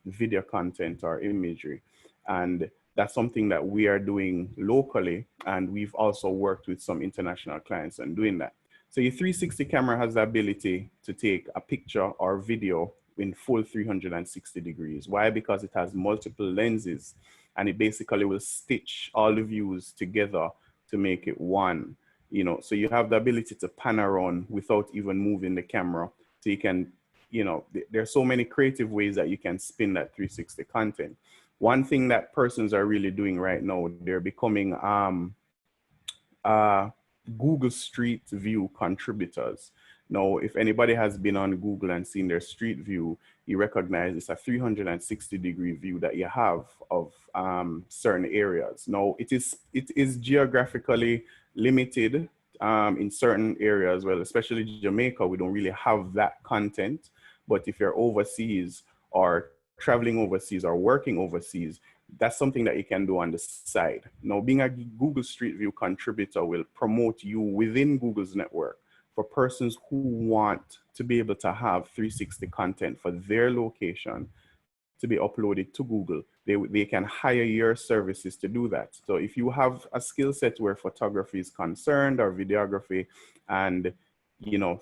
video content or imagery. And that's something that we are doing locally, and we've also worked with some international clients on doing that. So your 360 camera has the ability to take a picture or video in full 360 degrees. Why? Because it has multiple lenses, and it basically will stitch all the views together to make it one. So you have the ability to pan around without even moving the camera. So you can, there's so many creative ways that you can spin that 360 content. One thing that persons are really doing right now, they're becoming Google Street View contributors. Now, if anybody has been on Google and seen their Street View, you recognize it's a 360-degree view that you have of certain areas. Now, it is geographically limited in certain areas. Well, especially Jamaica, we don't really have that content. But if you're overseas or traveling overseas or working overseas, that's something that you can do on the side. Now, being a Google Street View contributor will promote you within Google's network for persons who want to be able to have 360 content for their location to be uploaded to Google. They can hire your services to do that. So if you have a skill set where photography is concerned or videography, and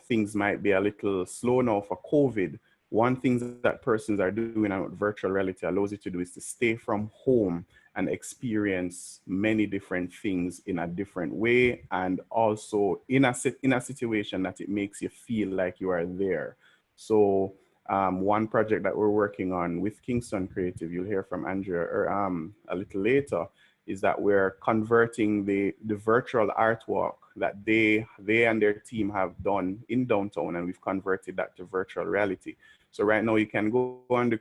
things might be a little slow now for COVID, one thing that persons are doing on virtual reality allows you to do is to stay from home and experience many different things in a different way, and also in a situation that it makes you feel like you are there. So one project that we're working on with Kingston Creative, you'll hear from Andrea a little later, is that we're converting the virtual artwork that they and their team have done in downtown, and we've converted that to virtual reality. So right now you can go on the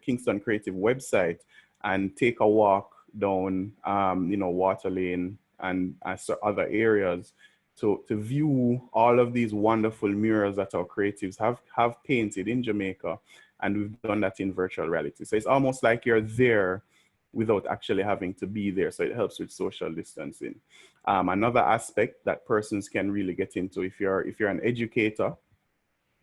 Kingston Creative website and take a walk down, Water Lane and other areas to view all of these wonderful murals that our creatives have painted in Jamaica, and we've done that in virtual reality. So it's almost like you're there without actually having to be there. So it helps with social distancing. Another aspect that persons can really get into, if you're an educator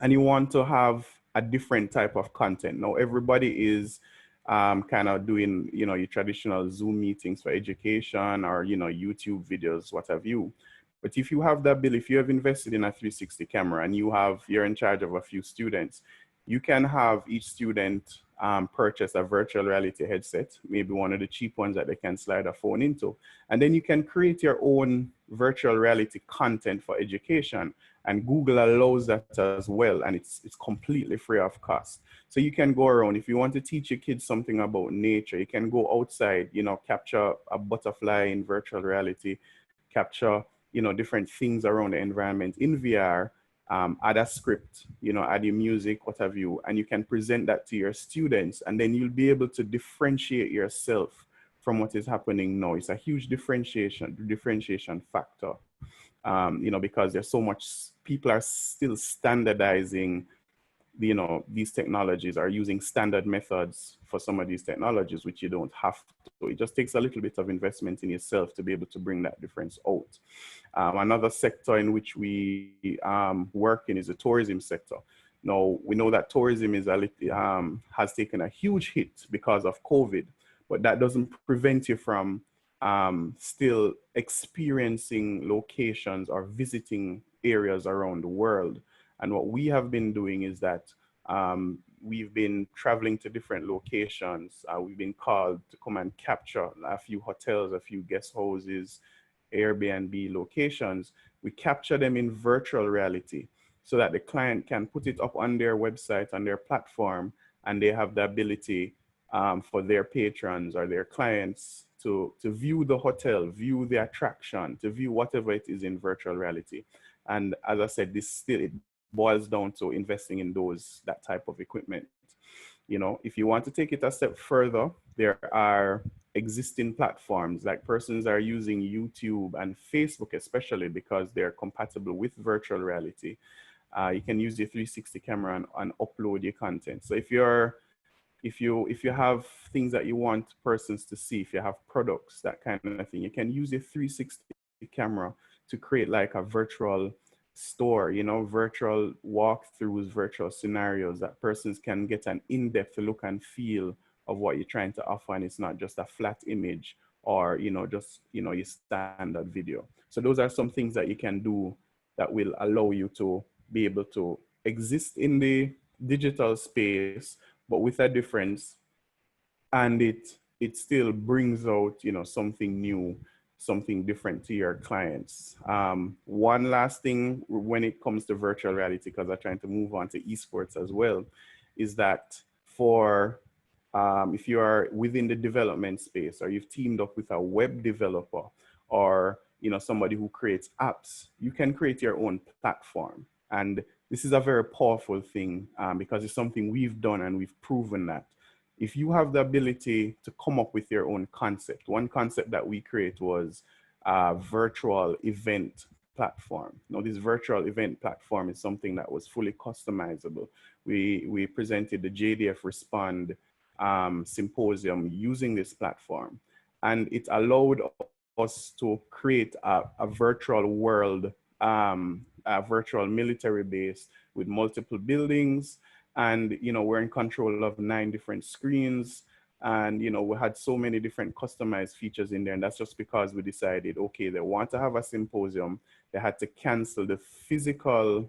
and you want to have a different type of content. Now, everybody is kind of doing, your traditional Zoom meetings for education or, YouTube videos, what have you. But if you have the ability, if you have invested in a 360 camera and you're in charge of a few students, you can have each student purchase a virtual reality headset, maybe one of the cheap ones that they can slide a phone into. And then you can create your own virtual reality content for education. And Google allows that as well. And it's completely free of cost. So you can go around. If you want to teach your kids something about nature, you can go outside, capture a butterfly in virtual reality, capture you know, different things around the environment in VR, add a script, you know, add your music, what have you, and you can present that to your students, and then you'll be able to differentiate yourself from what is happening now. It's a huge differentiation factor, you know, because there's so much, people are still standardizing, you know, these technologies, are using standard methods for some of these technologies, which you don't have to. It just takes a little bit of investment in yourself to be able to bring that difference out. Another sector in which we work in is the tourism sector. Now, we know that tourism is has taken a huge hit because of COVID, but that doesn't prevent you from still experiencing locations or visiting areas around the world. And what we have been doing is that we've been traveling to different locations. We've been called to come and capture a few hotels, a few guest houses, Airbnb locations. We capture them in virtual reality so that the client can put it up on their website, on their platform, and they have the ability for their patrons or their clients to view the hotel, view the attraction, to view whatever it is in virtual reality. And as I said, it boils down to investing in that type of equipment. You know, if you want to take it a step further, there are existing platforms, like persons are using YouTube and Facebook, especially because they're compatible with virtual reality. You can use your 360 camera and upload your content. So if you have things that you want persons to see, if you have products, that kind of thing, you can use your 360 camera to create like a virtual store, you know, virtual walkthroughs, virtual scenarios that persons can get an in-depth look and feel of what you're trying to offer. And it's not just a flat image or, you know, just, you know, your standard video. So those are some things that you can do that will allow you to be able to exist in the digital space, but with a difference. And it still brings out, you know, something new, something different to your clients. One last thing when it comes to virtual reality, because I'm trying to move on to eSports as well, is that for if you are within the development space or you've teamed up with a web developer or, you know, somebody who creates apps, you can create your own platform. And this is a very powerful thing because it's something we've done and we've proven that if you have the ability to come up with your own concept, one concept that we create was a virtual event platform. Now, this virtual event platform is something that was fully customizable. We presented the JDF Respond symposium using this platform, and it allowed us to create a virtual world, a virtual military base with multiple buildings. And, you know, we're in control of 9 different screens. And, you know, we had so many different customized features in there. And that's just because we decided, okay, they want to have a symposium. They had to cancel the physical,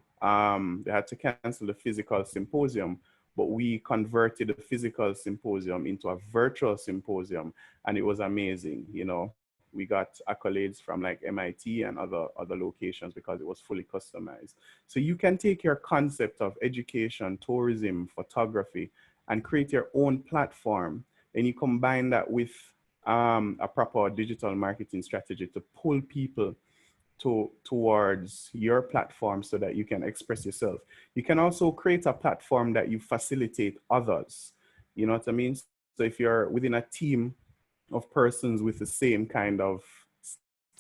symposium, but we converted the physical symposium into a virtual symposium. And it was amazing. You know, we got accolades from like MIT and other locations because it was fully customized. So you can take your concept of education, tourism, photography, and create your own platform. Then you combine that with a proper digital marketing strategy to pull people towards your platform so that you can express yourself. You can also create a platform that you facilitate others. You know what I mean? So if you're within a team of persons with the same kind of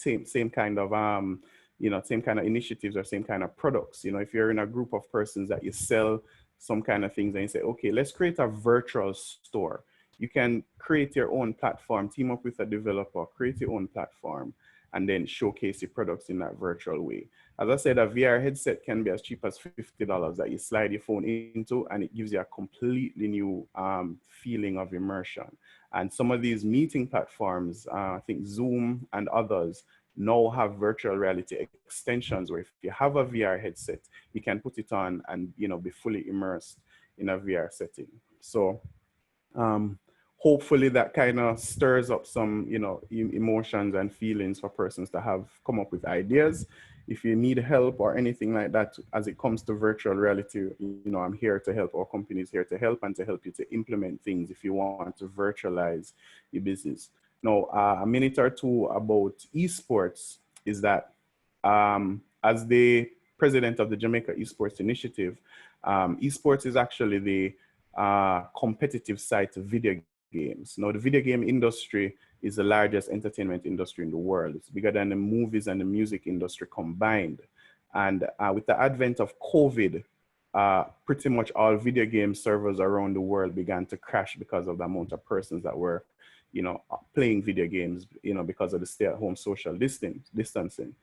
you know, same kind of initiatives or same kind of products. You know, if you're in a group of persons that you sell some kind of things and you say, okay, let's create a virtual store. You can create your own platform, team up with a developer, create your own platform, and then showcase your products in that virtual way. As I said, a VR headset can be as cheap as $50 that you slide your phone into, and it gives you a completely new feeling of immersion. And some of these meeting platforms, I think Zoom and others, now have virtual reality extensions where if you have a VR headset, you can put it on and, you know, be fully immersed in a VR setting. So hopefully that kind of stirs up some, you know, emotions and feelings for persons to have come up with ideas. If you need help or anything like that as it comes to virtual reality, you know, I'm here to help. Our company is here to help and to help you to implement things if you want to virtualize your business. Now, a minute or two about esports is that as the president of the Jamaica eSports Initiative, eSports is actually the competitive side to video games. Now, the video game industry is the largest entertainment industry in the world. It's bigger than the movies and the music industry combined. And with the advent of COVID, pretty much all video game servers around the world began to crash because of the amount of persons that were, playing video games, because of the stay-at-home social distancing.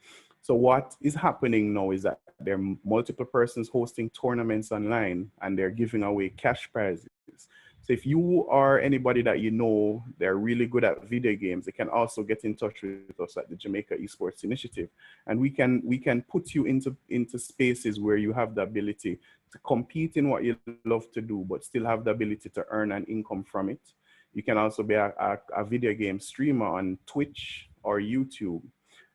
So what is happening now is that there are multiple persons hosting tournaments online, and they're giving away cash prizes. So if you are anybody that they're really good at video games, they can also get in touch with us at the Jamaica eSports Initiative, and we can put you into spaces where you have the ability to compete in what you love to do, but still have the ability to earn an income from it. You can also be a video game streamer on Twitch or YouTube.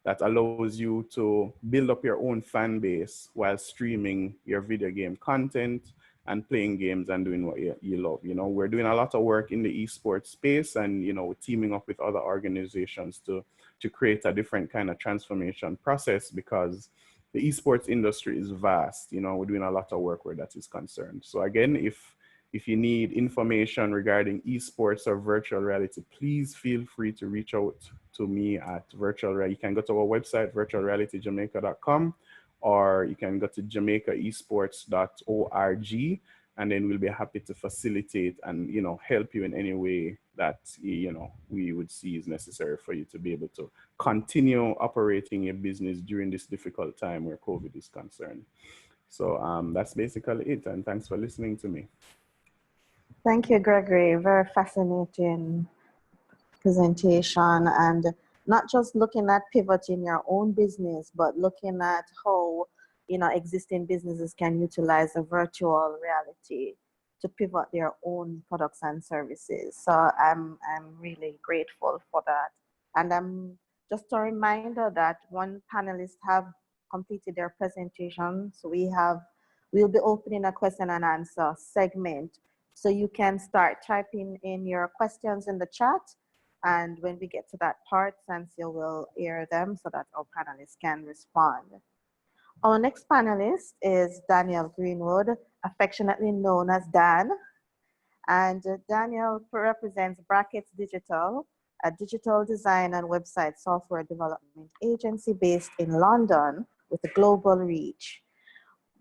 That allows you to build up your own fan base while streaming your video game content and playing games and doing what you love. We're doing a lot of work in the esports space, and we're teaming up with other organizations to create a different kind of transformation process, because the esports industry is vast. We're doing a lot of work where that is concerned. So again, if you need information regarding esports or virtual reality, please feel free to reach out to me at virtual reality. You can go to our website, virtualrealityjamaica.com, or you can go to jamaicaesports.org, and then we'll be happy to facilitate and help you in any way that we would see is necessary for you to be able to continue operating your business during this difficult time where COVID is concerned. So that's basically it, and thanks for listening to me. Thank you, Gregory. Very fascinating presentation, and not just looking at pivoting your own business, but looking at how existing businesses can utilize a virtual reality to pivot their own products and services. So I'm really grateful for that. And just a reminder that one panelist have completed their presentation, so we'll be opening a question and answer segment. So you can start typing in your questions in the chat, and when we get to that part, Sensio will air them so that our panelists can respond. Our next panelist is Daniel Greenwood, affectionately known as Dan. And Daniel represents Brackets Digital, a digital design and website software development agency based in London with a global reach.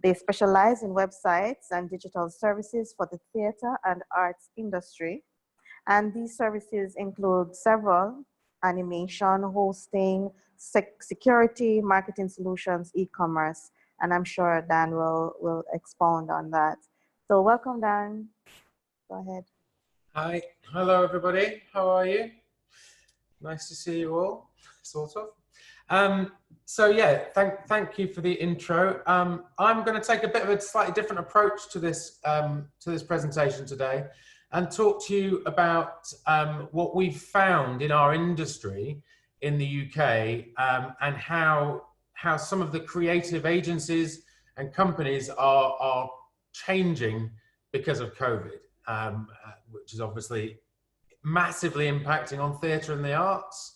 They specialize in websites and digital services for the theater and arts industry. And these services include several: animation, hosting, security, marketing solutions, e-commerce. And I'm sure Dan will expound on that. So welcome, Dan. Go ahead. Hi. Hello, everybody. How are you? Nice to see you all, sort of. So yeah, thank you for the intro. I'm going to take a bit of a slightly different approach to this presentation today, and talk to you about what we've found in our industry in the UK, and how some of the creative agencies and companies are changing because of COVID, which is obviously massively impacting on theatre and the arts.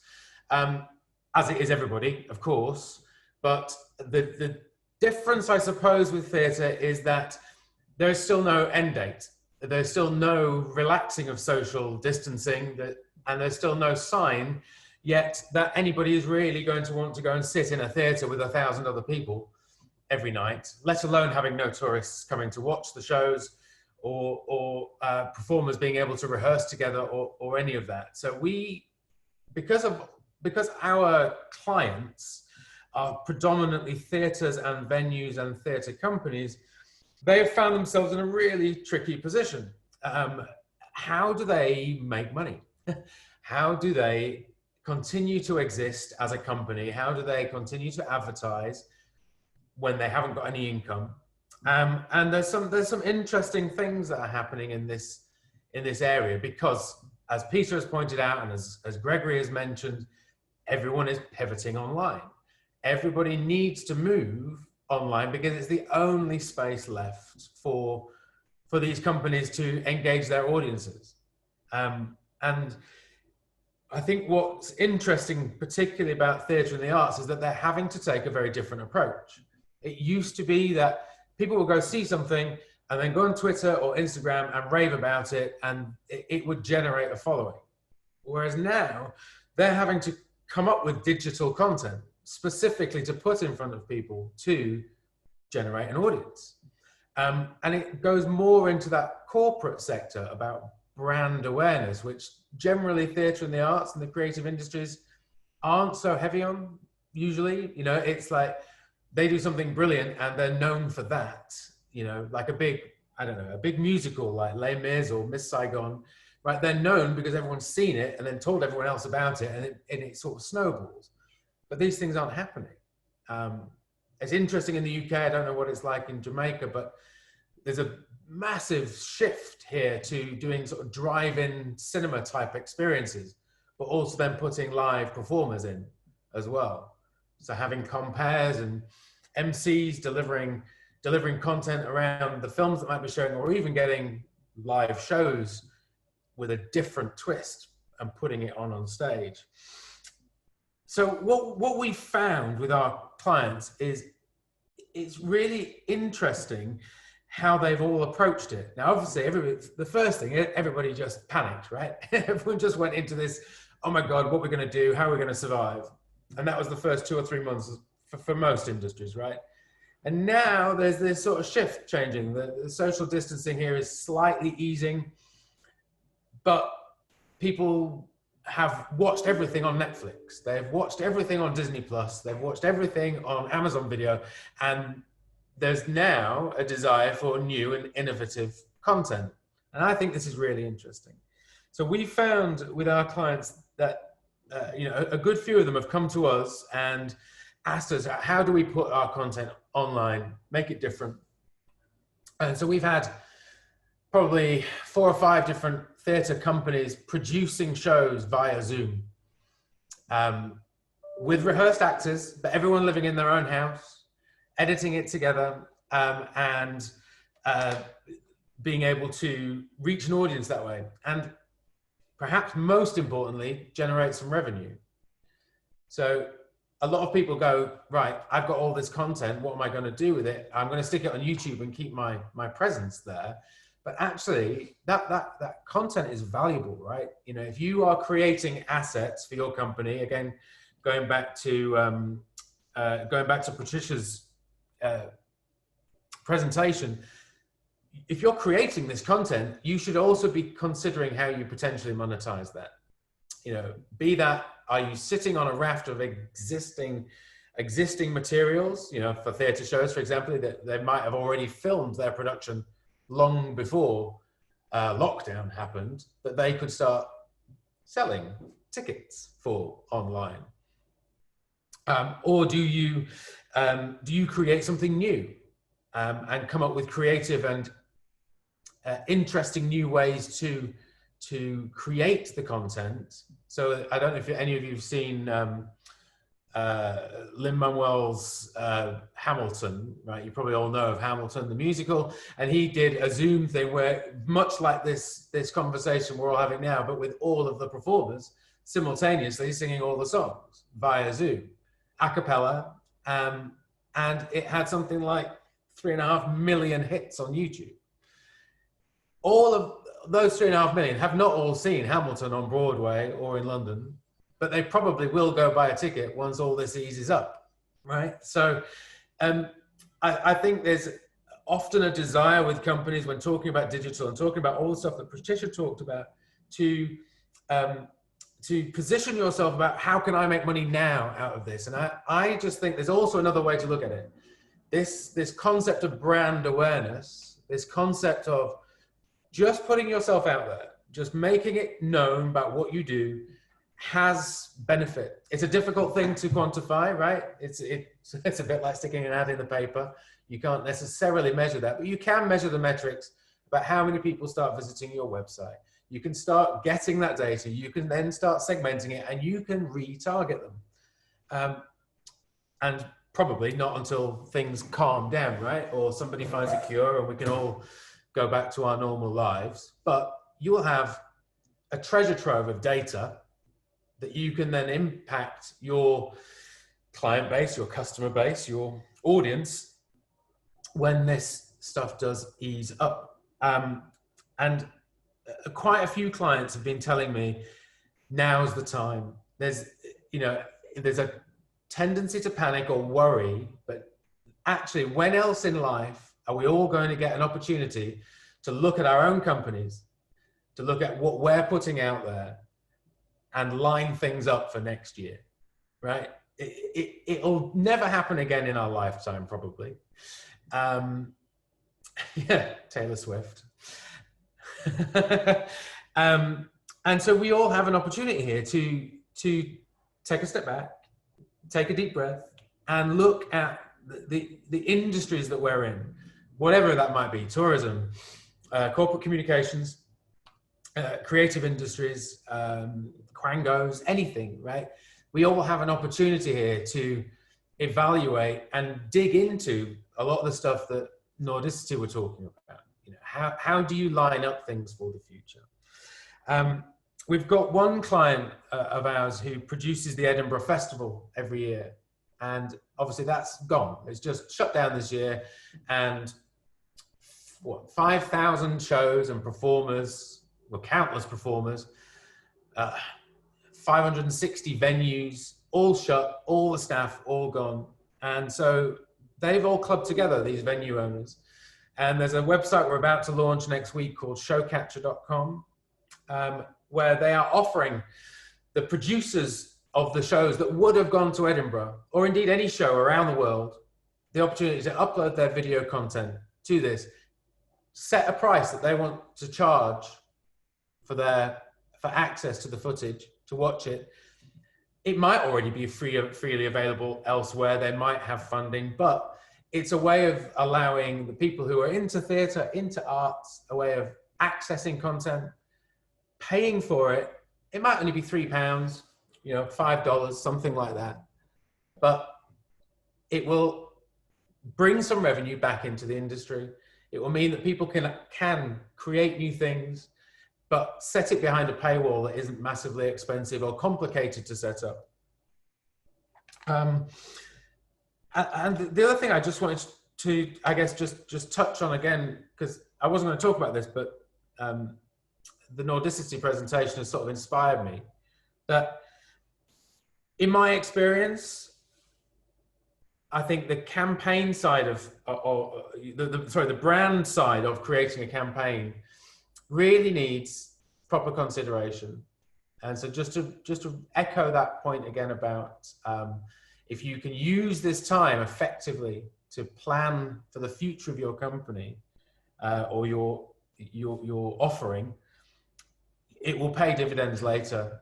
As it is everybody, of course, but the difference, I suppose, with theatre is that there's still no end date. There's still no relaxing of social distancing, and there's still no sign yet that anybody is really going to want to go and sit in a theatre with 1,000 other people every night, let alone having no tourists coming to watch the shows, or performers being able to rehearse together, or any of that. So because our clients are predominantly theatres and venues and theatre companies, they have found themselves in a really tricky position. How do they make money? How do they continue to exist as a company? How do they continue to advertise when they haven't got any income? And there's some interesting things that are happening in this area, because as Peter has pointed out, and as Gregory has mentioned, everyone is pivoting online. Everybody needs to move online because it's the only space left for these companies to engage their audiences. And I think what's interesting, particularly about theatre and the arts, is that they're having to take a very different approach. It used to be that people would go see something and then go on Twitter or Instagram and rave about it, and it would generate a following. Whereas now, they're having to come up with digital content specifically to put in front of people to generate an audience. And it goes more into that corporate sector about brand awareness, which generally theatre and the arts and the creative industries aren't so heavy on usually. You know, it's like they do something brilliant and they're known for that, you know, like a big, I don't know, a big musical like Les Mis or Miss Saigon, right? They're known because everyone's seen it and then told everyone else about it, and it sort of snowballs. But these things aren't happening. It's interesting in the UK, I don't know what it's like in Jamaica, but there's a massive shift here to doing sort of drive-in cinema type experiences, but also then putting live performers in as well. So having compares and MCs delivering content around the films that might be showing, or even getting live shows with a different twist and putting it on stage. So what we found with our clients is it's really interesting how they've all approached it. Now, obviously, the first thing, everybody just panicked, right? Everyone just went into this, oh my God, what we're going to do, how we're going to survive. And that was the first 2 or 3 months for most industries, right? And now there's this sort of shift changing. The social distancing here is slightly easing, but people have watched everything on Netflix. They've watched everything on Disney Plus. They've watched everything on Amazon Video. And there's now a desire for new and innovative content. And I think this is really interesting. So we found with our clients that, you know, a good few of them have come to us and asked us, how do we put our content online, make it different? And so we've had probably 4 or 5 different theatre companies producing shows via Zoom with rehearsed actors, but everyone living in their own house, editing it together, and being able to reach an audience that way. And perhaps most importantly, generate some revenue. So a lot of people go, right, I've got all this content, what am I going to do with it? I'm going to stick it on YouTube and keep my presence there. But actually, that content is valuable, right? You know, if you are creating assets for your company, again, going back to Patricia's presentation, if you're creating this content, you should also be considering how you potentially monetize that. You know, be that, are you sitting on a raft of existing materials, you know, for theatre shows, for example, that they might have already filmed their production long before lockdown happened, that they could start selling tickets for online? Or do you create something new and come up with creative and interesting new ways to create the content? So I don't know if any of you have seen Lin-Manuel's Hamilton, right? You probably all know of Hamilton, the musical, and he did a Zoom thing where, much like this conversation we're all having now, but with all of the performers simultaneously singing all the songs via Zoom, a cappella, and it had something like 3.5 million hits on YouTube. All of those 3.5 million have not all seen Hamilton on Broadway or in London, but they probably will go buy a ticket once all this eases up, right? So I think there's often a desire with companies when talking about digital and talking about all the stuff that Patricia talked about to position yourself about how can I make money now out of this? And I just think there's also another way to look at it. This concept of brand awareness, this concept of just putting yourself out there, just making it known about what you do, has benefit. It's a difficult thing to quantify, right? It's a bit like sticking an ad in the paper. You can't necessarily measure that, but you can measure the metrics about how many people start visiting your website. You can start getting that data. You can then start segmenting it, and you can retarget them. And probably not until things calm down, right? Or somebody finds a cure and we can all go back to our normal lives. But you will have a treasure trove of data that you can then impact your client base, your customer base, your audience when this stuff does ease up. And quite a few clients have been telling me, now's the time. There's a tendency to panic or worry, but actually, when else in life are we all going to get an opportunity to look at our own companies, to look at what we're putting out there and line things up for next year, right? It'll never happen again in our lifetime, probably. Yeah, Taylor Swift. And so we all have an opportunity here to take a step back, take a deep breath, and look at the industries that we're in, whatever that might be: tourism, corporate communications, creative industries, quangos, anything, right? We all have an opportunity here to evaluate and dig into a lot of the stuff that Nordicity were talking about. You know, how do you line up things for the future? We've got one client of ours who produces the Edinburgh Festival every year. And obviously that's gone. It's just shut down this year. And 5,000 shows and performers, well, countless performers, 560 venues, all shut, all the staff, all gone. And so they've all clubbed together, these venue owners. And there's a website we're about to launch next week called showcatcher.com, where they are offering the producers of the shows that would have gone to Edinburgh, or indeed any show around the world, the opportunity to upload their video content to this, set a price that they want to charge for access to the footage, to watch it. It might already be freely available elsewhere. They might have funding, but it's a way of allowing the people who are into theatre, into arts, a way of accessing content, paying for it. It might only be £3, you know, $5, something like that. But it will bring some revenue back into the industry. It will mean that people can create new things, but set it behind a paywall that isn't massively expensive or complicated to set up. And the other thing I just wanted to, I guess, just touch on again, because I wasn't going to talk about this, but the Nordicity presentation has sort of inspired me, that in my experience, I think the campaign side of, the brand side of creating a campaign really needs proper consideration. And so just to echo that point again about if you can use this time effectively to plan for the future of your company or your offering, it will pay dividends later.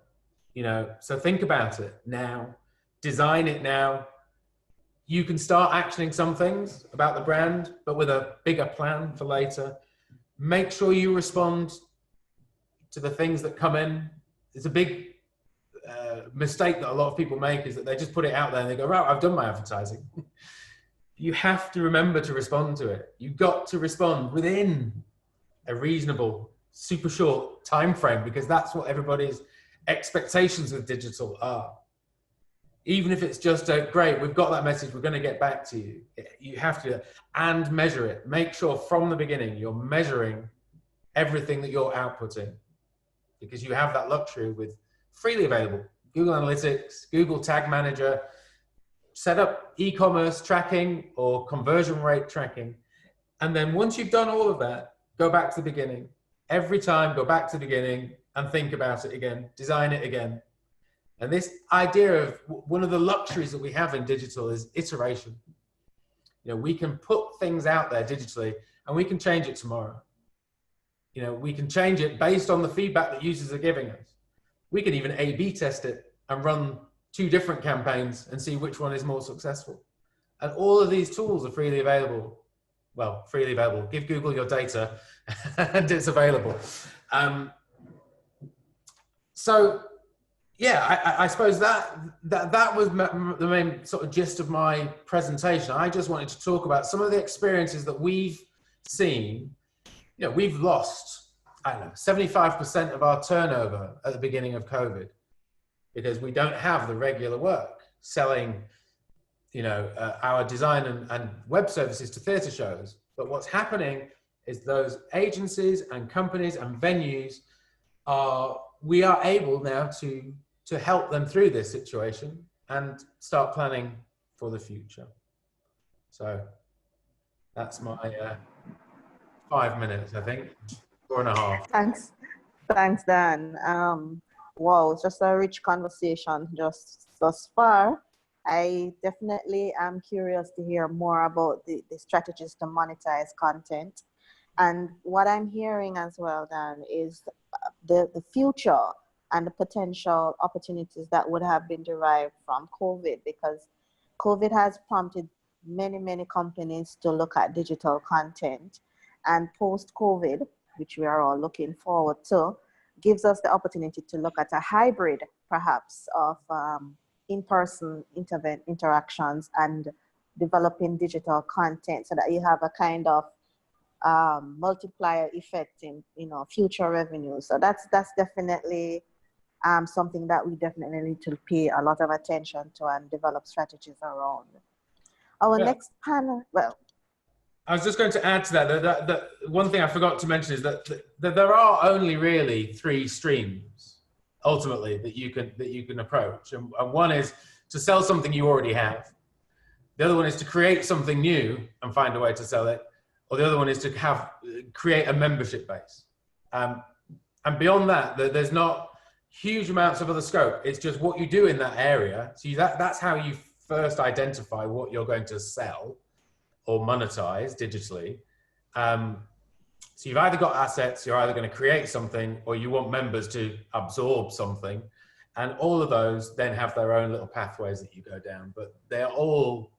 You know, so think about it now, design it now. You can start actioning some things about the brand, but with a bigger plan for later. Make sure you respond to the things that come in. It's a big mistake that a lot of people make, is that they just put it out there and they go, right, I've done my advertising. You have to remember to respond to it. You've got to respond within a reasonable, super short time frame, because that's what everybody's expectations with digital are. Even if it's just great, we've got that message, we're going to get back to you. You have to, and measure it. Make sure from the beginning you're measuring everything that you're outputting, because you have that luxury with freely available Google Analytics, Google Tag Manager. Set up e-commerce tracking or conversion rate tracking. And then once you've done all of that, go back to the beginning. Every time, go back to the beginning and think about it again, design it again. And this idea of one of the luxuries that we have in digital is iteration. You know, we can put things out there digitally and we can change it tomorrow. You know, we can change it based on the feedback that users are giving us. We can even A/B test it and run 2 different campaigns and see which one is more successful. And all of these tools are freely available. Well, freely available. Give Google your data and it's available. So yeah, I suppose that was the main sort of gist of my presentation. I just wanted to talk about some of the experiences that we've seen. You know, we've lost, I don't know, 75% of our turnover at the beginning of COVID. because we don't have the regular work selling, our design and web services to theatre shows. But what's happening is those agencies and companies and venues we are able now to help them through this situation and start planning for the future. So that's my 5 minutes, I think, 4.5. Thanks, Dan. Wow, it's just a rich conversation just thus far. I definitely am curious to hear more about the strategies to monetize content. And what I'm hearing as well, Dan, is the future and the potential opportunities that would have been derived from COVID, because COVID has prompted many companies to look at digital content, and post-COVID, which we are all looking forward to, gives us the opportunity to look at a hybrid, perhaps, of in-person interactions and developing digital content, so that you have a kind of multiplier effect in future revenue. So that's definitely something that we definitely need to pay a lot of attention to and develop strategies around. Our next panel, well, I was just going to add to that one thing I forgot to mention is that there are only really 3 streams ultimately that you can approach, and one is to sell something you already have. The other one is to create something new and find a way to sell it, or the other one is to create a membership base. And beyond that, there's not huge amounts of other scope. It's just what you do in that area. So that's how you first identify what you're going to sell or monetize digitally. So you've either got assets, you're either going to create something, or you want members to absorb something. And all of those then have their own little pathways that you go down, but they're all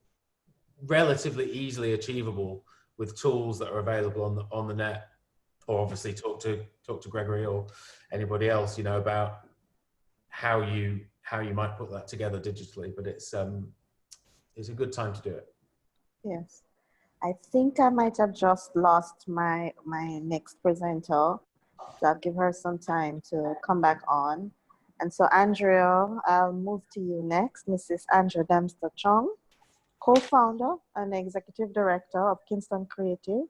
relatively easily achievable with tools that are available on the net, or obviously talk to Gregory or anybody else, about how you might put that together digitally. But it's a good time to do it. yes. I think I might have just lost my next presenter, so I'll give her some time to come back on. And so, Andrea, I'll move to you next. Mrs. Andrea Dempster-Chung, co-founder and executive director of Kingston Creative,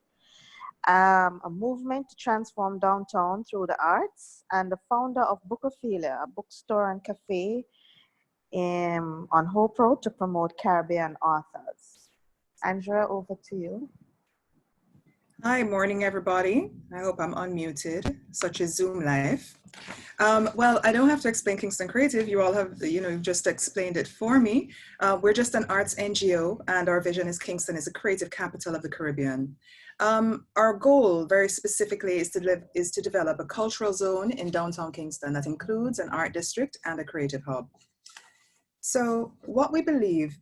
a movement to transform downtown through the arts, and the founder of Bookophilia, a bookstore and cafe on Hope Road to promote Caribbean authors. Andrea, over to you. Hi, morning, everybody. I hope I'm unmuted, such as Zoom Live. Well, I don't have to explain Kingston Creative. You all have, you've just explained it for me. We're just an arts NGO, and our vision is Kingston is a creative capital of the Caribbean. Our goal, very specifically, is to develop a cultural zone in downtown Kingston that includes an art district and a creative hub. So what we believe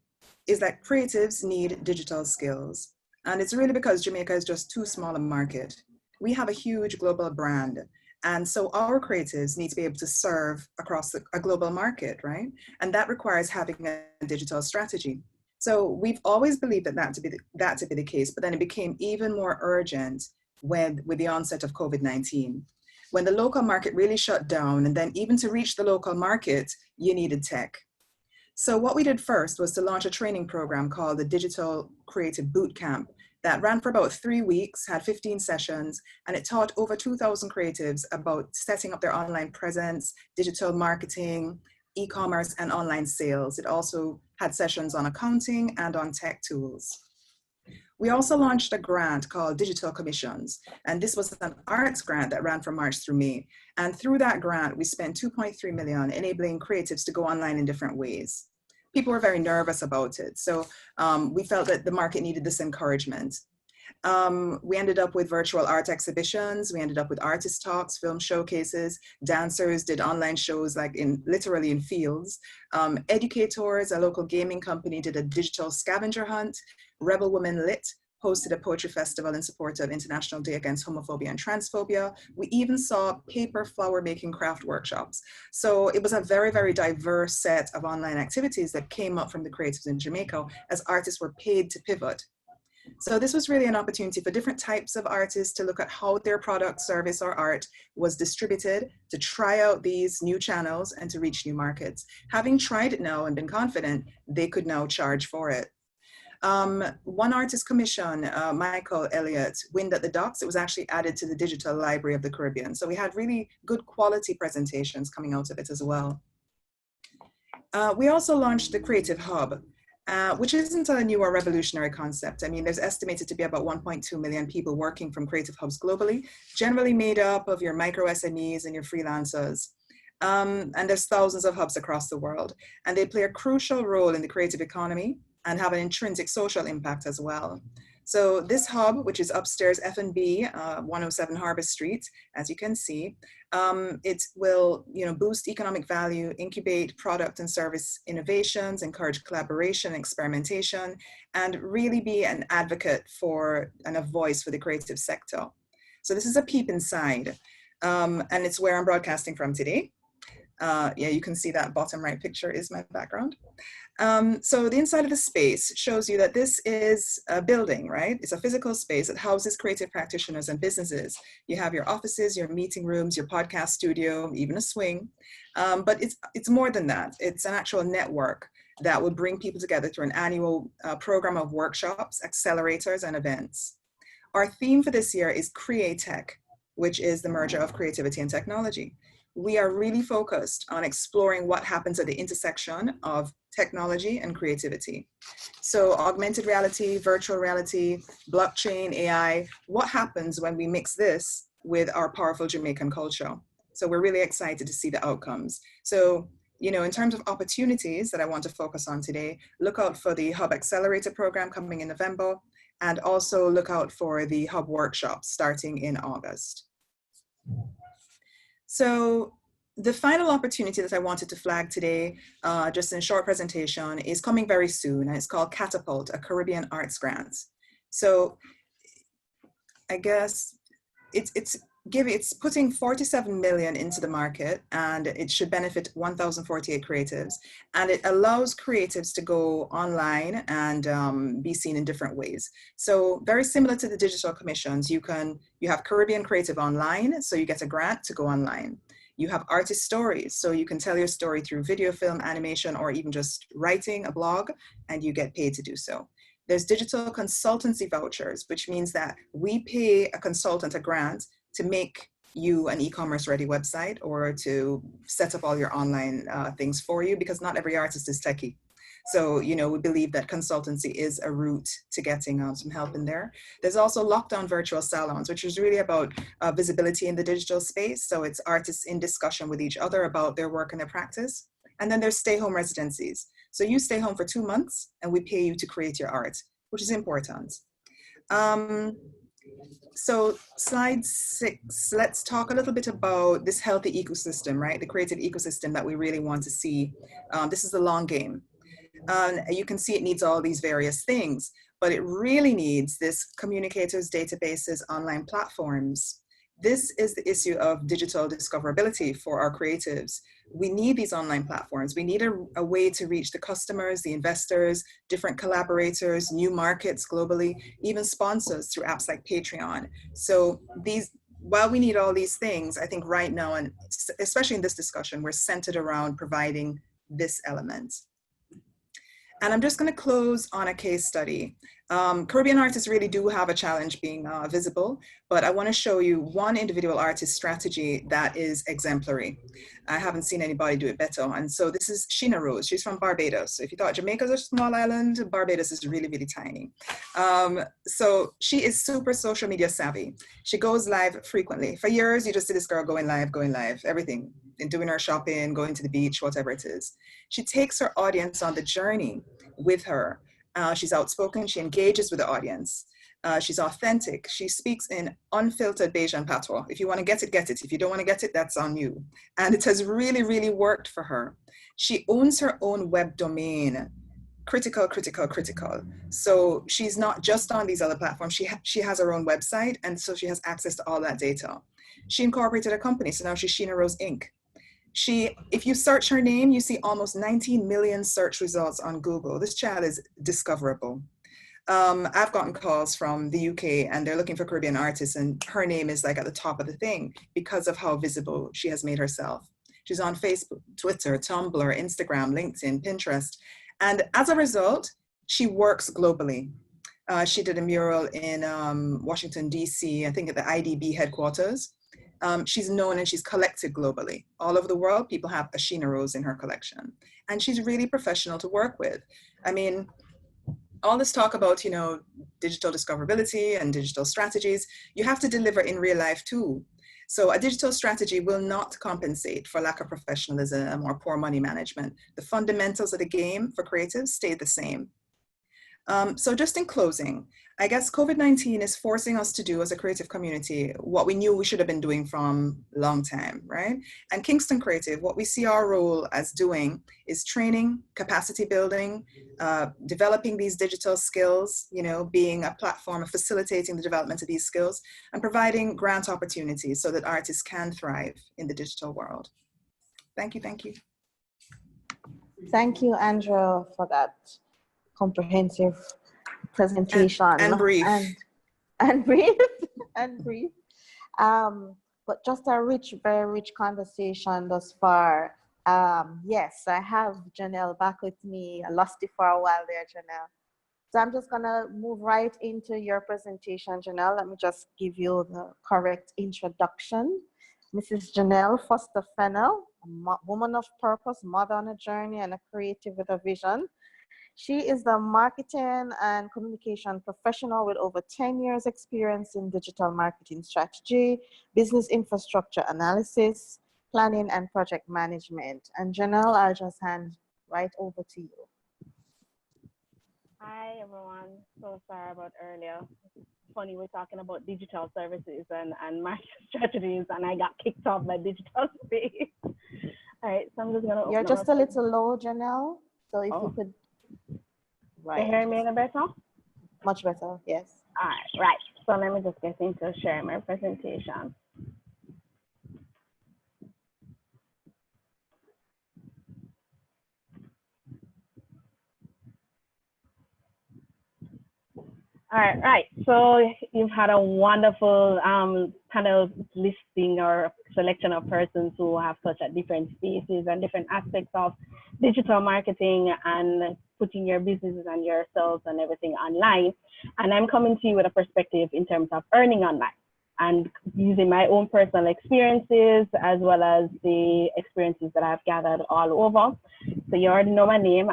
is that creatives need digital skills. And it's really because Jamaica is just too small a market. We have a huge global brand. And so our creatives need to be able to serve across a global market, right? And that requires having a digital strategy. So we've always believed that to be the case, but then it became even more urgent with the onset of COVID-19. When the local market really shut down, and then even to reach the local market, you needed tech. So what we did first was to launch a training program called the Digital Creative Bootcamp that ran for about 3 weeks, had 15 sessions, and it taught over 2,000 creatives about setting up their online presence, digital marketing, e-commerce, and online sales. It also had sessions on accounting and on tech tools. We also launched a grant called Digital Commissions, and this was an arts grant that ran from March through May. And through that grant, we spent $2.3 million enabling creatives to go online in different ways. People were very nervous about it, so we felt that the market needed this encouragement. We ended up with virtual art exhibitions. We ended up with artist talks, film showcases. Dancers did online shows like literally in fields. Educators, a local gaming company, did a digital scavenger hunt. Rebel Women Lit hosted a poetry festival in support of International Day Against Homophobia and Transphobia. We even saw paper flower making craft workshops. So it was a very, very diverse set of online activities that came up from the creatives in Jamaica as artists were paid to pivot. So this was really an opportunity for different types of artists to look at how their product, service, or art was distributed, to try out these new channels and to reach new markets. Having tried it now and been confident, they could now charge for it. One artist commission, Michael Elliott, Wind at the Docks, it was actually added to the Digital Library of the Caribbean. So we had really good quality presentations coming out of it as well. We also launched the Creative Hub, which isn't a new or revolutionary concept. I mean, there's estimated to be about 1.2 million people working from creative hubs globally, generally made up of your micro SMEs and your freelancers. And there's thousands of hubs across the world, and they play a crucial role in the creative economy and have an intrinsic social impact as well. So this hub, which is upstairs F&B, 107 Harbor Street, as you can see, it will boost economic value, incubate product and service innovations, encourage collaboration, experimentation, and really be an advocate for and a voice for the creative sector. So this is a peep inside, and it's where I'm broadcasting from today. Yeah, you can see that bottom right picture is my background. So the inside of the space shows you that this is a building, right? It's a physical space that houses creative practitioners and businesses. You have your offices, your meeting rooms, your podcast studio, even a swing. But it's more than that. It's an actual network that would bring people together through an annual program of workshops, accelerators, and events. Our theme for this year is Create Tech, which is the merger of creativity and technology. We are really focused on exploring what happens at the intersection of technology and creativity. So augmented reality, virtual reality, blockchain, AI, what happens when we mix this with our powerful Jamaican culture? So we're really excited to see the outcomes. So, in terms of opportunities that I want to focus on today, look out for the Hub Accelerator program coming in November, and also look out for the Hub workshops starting in August. So the final opportunity that I wanted to flag today, just in a short presentation, is coming very soon, and it's called Catapult, a Caribbean Arts Grant. So I guess it's putting 47 million into the market, and it should benefit 1,048 creatives, and it allows creatives to go online and be seen in different ways. So very similar to the digital commissions, you have Caribbean Creative Online, so you get a grant to go online. You have artist stories, so you can tell your story through video, film, animation, or even just writing a blog, and you get paid to do so. There's digital consultancy vouchers, which means that we pay a consultant a grant to make you an e-commerce ready website or to set up all your online things for you, because not every artist is techie. So, we believe that consultancy is a route to getting some help in there. There's also lockdown virtual salons, which is really about visibility in the digital space. So it's artists in discussion with each other about their work and their practice. And then there's stay home residencies. So you stay home for 2 months and we pay you to create your art, which is important. So slide 6, let's talk a little bit about this healthy ecosystem, right? The creative ecosystem that we really want to see. This is the long game. You can see it needs all these various things, but it really needs this communicators, databases, online platforms. This is the issue of digital discoverability for our creatives. We need these online platforms. We need a way to reach the customers, the investors, different collaborators, new markets globally, even sponsors through apps like Patreon. So while we need all these things, I think right now, and especially in this discussion, we're centered around providing this element. And I'm just going to close on a case study. Caribbean artists really do have a challenge being visible, but I want to show you one individual artist strategy that is exemplary. I haven't seen anybody do it better. And so this is Sheena Rose. She's from Barbados. So if you thought Jamaica's a small island, Barbados is really, really tiny. So she is super social media savvy. She goes live frequently. For years, you just see this girl going live, everything, and doing her shopping, going to the beach, whatever it is. She takes her audience on the journey with her. She's outspoken, she engages with the audience. She's authentic. She speaks in unfiltered Bajan patois. If you want to get it, get it. If you don't want to get it, that's on you. And it has really, really worked for her. She owns her own web domain. Critical. So she's not just on these other platforms. She has her own website, and so she has access to all that data. She incorporated a company, so now she's Sheena Rose Inc. If you search her name, you see almost 19 million search results on Google. This child is discoverable. I've gotten calls from the UK and they're looking for Caribbean artists, and her name is like at the top of the thing because of how visible she has made herself. She's on Facebook, Twitter, Tumblr, Instagram, LinkedIn, Pinterest. And as a result, she works globally. She did a mural in Washington, DC, I think at the IDB headquarters. She's known and she's collected globally. All over the world, people have a Sheena Rose in her collection. And she's really professional to work with. I mean, all this talk about, you know, digital discoverability and digital strategies, you have to deliver in real life too. So a digital strategy will not compensate for lack of professionalism or poor money management. The fundamentals of the game for creatives stay the same. So just in closing, I guess COVID-19 is forcing us to do as a creative community what we knew we should have been doing from a long time, right? And Kingston Creative, what we see our role as doing is training, capacity building, developing these digital skills, you know, being a platform of facilitating the development of these skills and providing grant opportunities so that artists can thrive in the digital world. Thank you, thank you. Thank you, Andrea, for that comprehensive presentation and brief and brief and brief, but just a rich, very rich conversation thus far. Yes, I have Janelle back with me. I lost you for a while there, Janelle. So I'm just gonna move right into your presentation, Janelle. Let me just give you the correct introduction. Mrs. Janelle Foster-Fennell, a woman of purpose, mother on a journey, and a creative with a vision. She is the marketing and communication professional with over 10 years experience in digital marketing strategy, business infrastructure analysis, planning and project management. And Janelle, I'll just hand right over to you. Hi everyone, so sorry about earlier. Funny, we're talking about digital services and market strategies and I got kicked off by digital space. All right, so I'm just gonna You're just a little low, Janelle. So if you could. Right. You hear me any better? Much better, yes. All right, right. So let me just get into sharing my presentation. All right, right. So you've had a wonderful panel listing or selection of persons who have touched at different spaces and different aspects of digital marketing and putting your businesses and yourselves and everything online. And I'm coming to you with a perspective in terms of earning online and using my own personal experiences as well as the experiences that I've gathered all over. So you already know my name.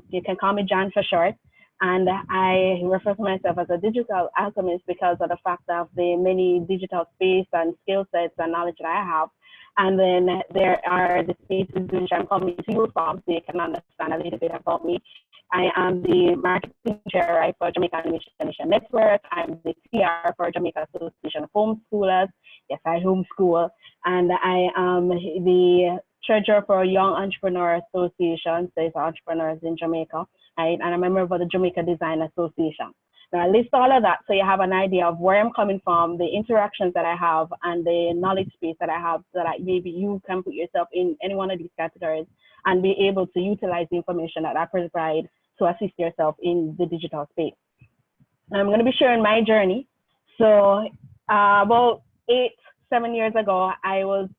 You can call me Jan for short. And I refer to myself as a digital alchemist because of the fact of the many digital space and skill sets and knowledge that I have. And then there are the spaces which I'm coming to you from so you can understand a little bit about me. I am the marketing chair for Jamaica Animation Network. I'm the PR for Jamaica Association of Homeschoolers. Yes, I homeschool. And I am the treasurer for Young Entrepreneur Association. So it's entrepreneurs in Jamaica. Right? And I'm a member of the Jamaica Design Association. Now I list all of that so you have an idea of where I'm coming from, the interactions that I have, and the knowledge space that I have, so that maybe you can put yourself in any one of these categories and be able to utilize the information that I provide to assist yourself in the digital space. I'm going to be sharing my journey. So about 7 years ago, I was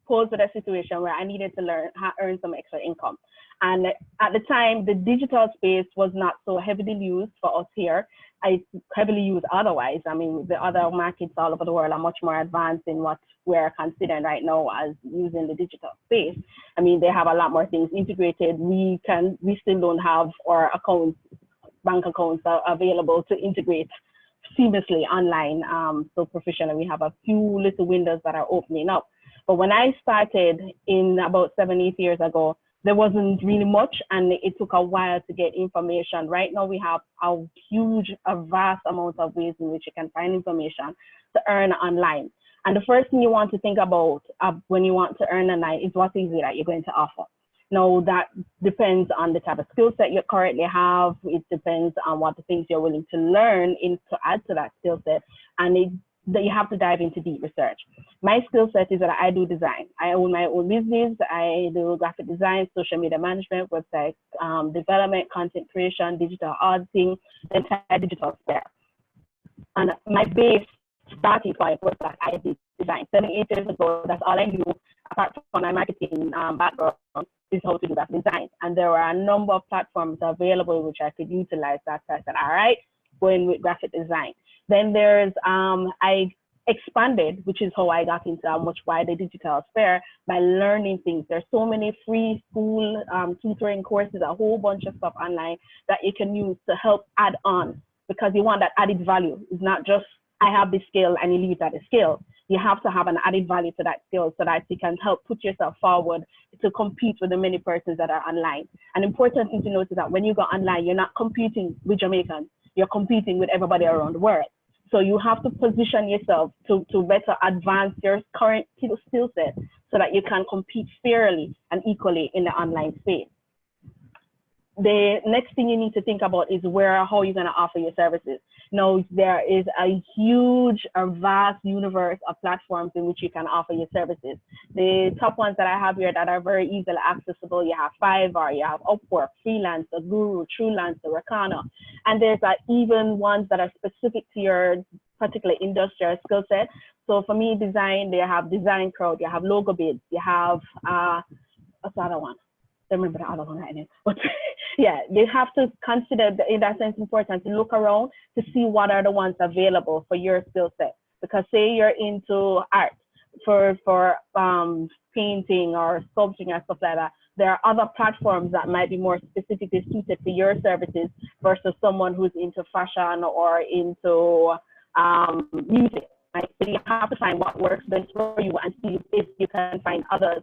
posed with a situation where I needed to earn some extra income. And at the time, the digital space was not so heavily used for us here. It's heavily used otherwise. I mean, the other markets all over the world are much more advanced in what we're considering right now as using the digital space. I mean, they have a lot more things integrated. We still don't have our accounts, bank accounts are available to integrate seamlessly online. So professionally, we have a few little windows that are opening up. But when I started in about 7-8 years ago, there wasn't really much, and it took a while to get information. Right now, we have a vast amount of ways in which you can find information to earn online. And the first thing you want to think about when you want to earn online is what is it that you're going to offer. Now, that depends on the type of skill set you currently have. It depends on what the things you're willing to learn to add to that skill set. And it that you have to dive into deep research. My skill set is that I do design. I own my own business. I do graphic design, social media management, website development, content creation, digital auditing, the entire digital sphere. And my base starting point was that I did design. 7, 8 years ago, that's all I knew, apart from my marketing background, is how to do graphic design. And there were a number of platforms available which I could utilize that. So I said, all right, going with graphic design. Then there's, I expanded, which is how I got into a much wider digital sphere by learning things. There's so many free school tutoring courses, a whole bunch of stuff online that you can use to help add on, because you want that added value. It's not just, I have this skill and you leave it at a skill. You have to have an added value to that skill so that you can help put yourself forward to compete with the many persons that are online. An important thing to note is that when you go online, you're not competing with Jamaicans, you're competing with everybody around the world. So you have to position yourself to better advance your current skill set so that you can compete fairly and equally in the online space. The next thing you need to think about is how you're going to offer your services. Now, there is a huge, vast universe of platforms in which you can offer your services. The top ones that I have here that are very easily accessible, you have Fiverr, you have Upwork, Freelancer, Guru, Truelancer, Rakana. And there's even ones that are specific to your particular industrial skill set. So for me, design, they have Design Crowd, you have Logo Bids, you have, what's the other one? I don't remember the other one right now. But yeah, you have to consider, in that sense, important to look around to see what are the ones available for your skill set. Because say you're into art, for painting or sculpting or stuff like that, there are other platforms that might be more specifically suited for your services versus someone who's into fashion or into music. Right? So you have to find what works best for you and see if you can find others.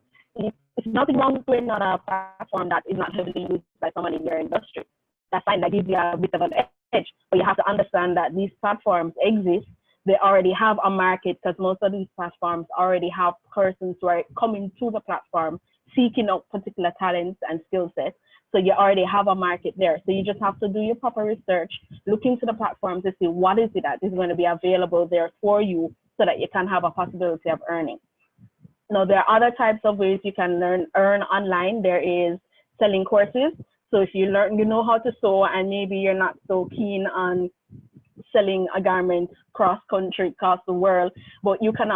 It's nothing wrong with creating on a platform that is not heavily used by someone in your industry. That's fine, that gives you a bit of an edge. But you have to understand that these platforms exist. They already have a market, because most of these platforms already have persons who are coming to the platform seeking out particular talents and skill sets. So you already have a market there. So you just have to do your proper research, look into the platform to see what is it that is going to be available there for you so that you can have a possibility of earning. Now, there are other types of ways you can earn online. There is selling courses. So if you know how to sew and maybe you're not so keen on selling a garment cross country, across the world, but you can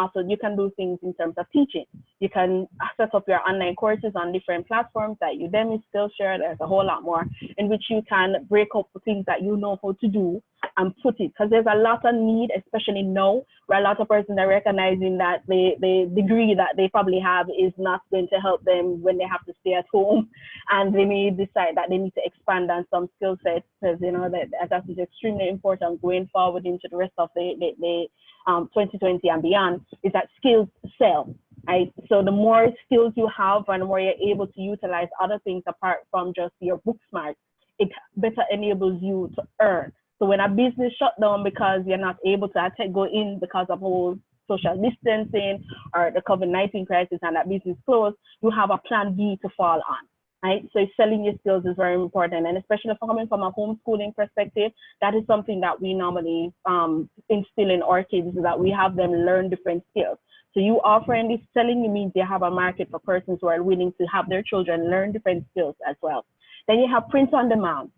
do things in terms of teaching. You can set up your online courses on different platforms like Udemy, Skillshare. There's a whole lot more in which you can break up the things that you know how to do and put it, because there's a lot of need, especially now, where a lot of persons are recognizing that the degree that they probably have is not going to help them when they have to stay at home, and they may decide that they need to expand on some skill sets, because you know that is extremely important going forward into the rest of the 2020 and beyond, is that skills sell. Right? So the more skills you have and the more you're able to utilize other things apart from just your book smart, it better enables you to earn. So when a business shut down because you're not able to go in because of whole social distancing or the COVID-19 crisis and that business closed, you have a plan B to fall on. Right? So selling your skills is very important, and especially coming from a homeschooling perspective, that is something that we normally instill in our kids, is that we have them learn different skills. So you offering this selling, it means you have a market for persons who are willing to have their children learn different skills as well. Then you have print on demand.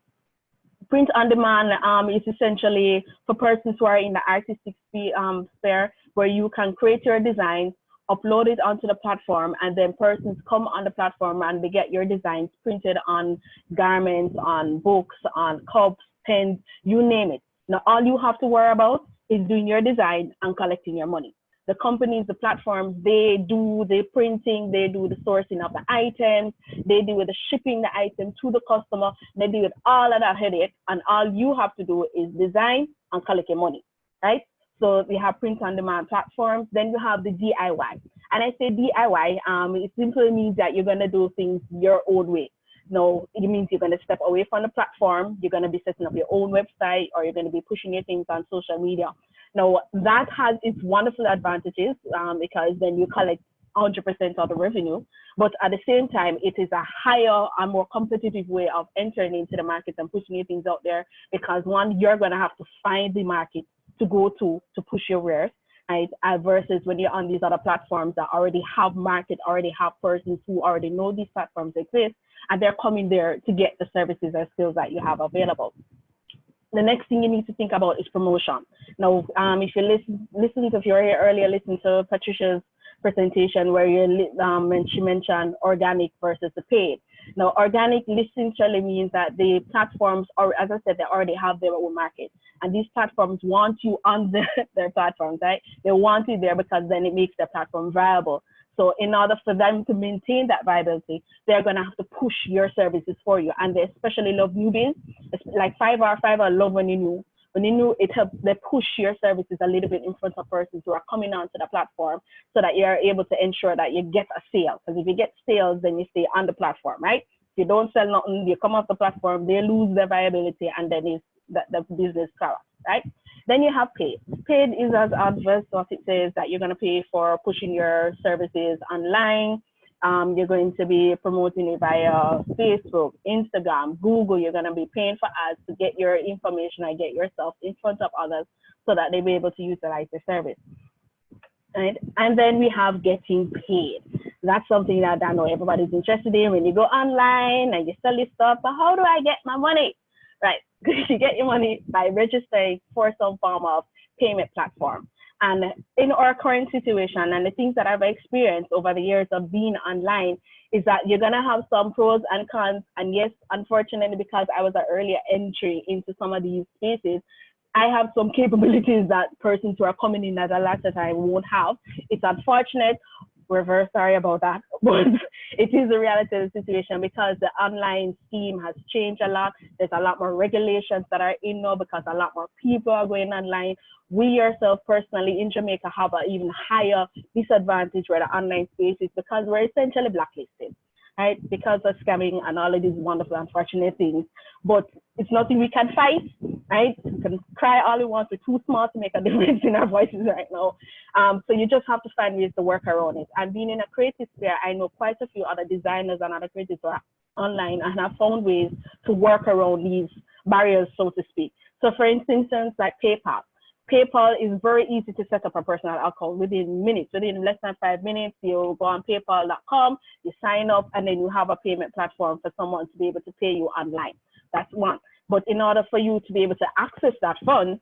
Print on demand is essentially for persons who are in the artistic sphere, where you can create your designs, upload it onto the platform, and then persons come on the platform and they get your designs printed on garments, on books, on cups, pens, you name it. Now, all you have to worry about is doing your design and collecting your money. The companies, the platforms, they do the printing, they do the sourcing of the items, they do the shipping the item to the customer, they do with all of that headache, and all you have to do is design and collect your money, right? So we have print-on-demand platforms. Then you have the DIY. And I say DIY, it simply means that you're going to do things your own way. No, it means you're going to step away from the platform. You're going to be setting up your own website, or you're going to be pushing your things on social media. Now, that has its wonderful advantages because then you collect 100% of the revenue. But at the same time, it is a higher and more competitive way of entering into the market and pushing your things out there, because one, you're going to have to find the market to go to push your wares. right? Versus when you're on these other platforms that already have market, already have persons who already know these platforms exist, and they're coming there to get the services and skills that you have available. The next thing you need to think about is promotion. Now, if you if you were here earlier, listen to Patricia's presentation where when she mentioned organic versus the paid. Now, organic literally means that the platforms, or as I said, they already have their own market. And these platforms want you on their platforms, right? They want you there because then it makes their platform viable. So in order for them to maintain that viability, they're going to have to push your services for you. And they especially love newbies. It's like Fiverr love when you new. When you know, it helps, they push your services a little bit in front of persons who are coming onto the platform so that you're able to ensure that you get a sale. Because if you get sales, then you stay on the platform, right? If you don't sell nothing, you come off the platform, they lose their viability, and then the business collapses, right? Then you have paid. Paid is as adverse as it says that you're going to pay for pushing your services online. You're going to be promoting it via Facebook, Instagram, Google. You're going to be paying for ads to get your information and get yourself in front of others so that they'll be able to utilize the service. Right? And then we have getting paid. That's something that I know everybody's interested in. When you go online and you sell this stuff, but how do I get my money? Right, you get your money by registering for some form of payment platform. And in our current situation and the things that I've experienced over the years of being online is that you're gonna have some pros and cons. And yes, unfortunately, because I was an earlier entry into some of these spaces, I have some capabilities that persons who are coming in at a later time won't have. It's unfortunate. We're very sorry about that, but it is the reality of the situation because the online scheme has changed a lot. There's a lot more regulations that are in now because a lot more people are going online. We ourselves personally in Jamaica have an even higher disadvantage where the online space is because we're essentially blacklisted, right? Because of scamming and all of these wonderful, unfortunate things. But it's nothing we can fight, right? We can cry all we want. We're too small to make a difference in our voices right now. So you just have to find ways to work around it. And being in a creative sphere, I know quite a few other designers and other creatives who are online and have found ways to work around these barriers, so to speak. So for instance, like PayPal. PayPal is very easy to set up a personal account within minutes, within less than 5 minutes. You go on paypal.com, you sign up, and then you have a payment platform for someone to be able to pay you online. That's one. But in order for you to be able to access that fund,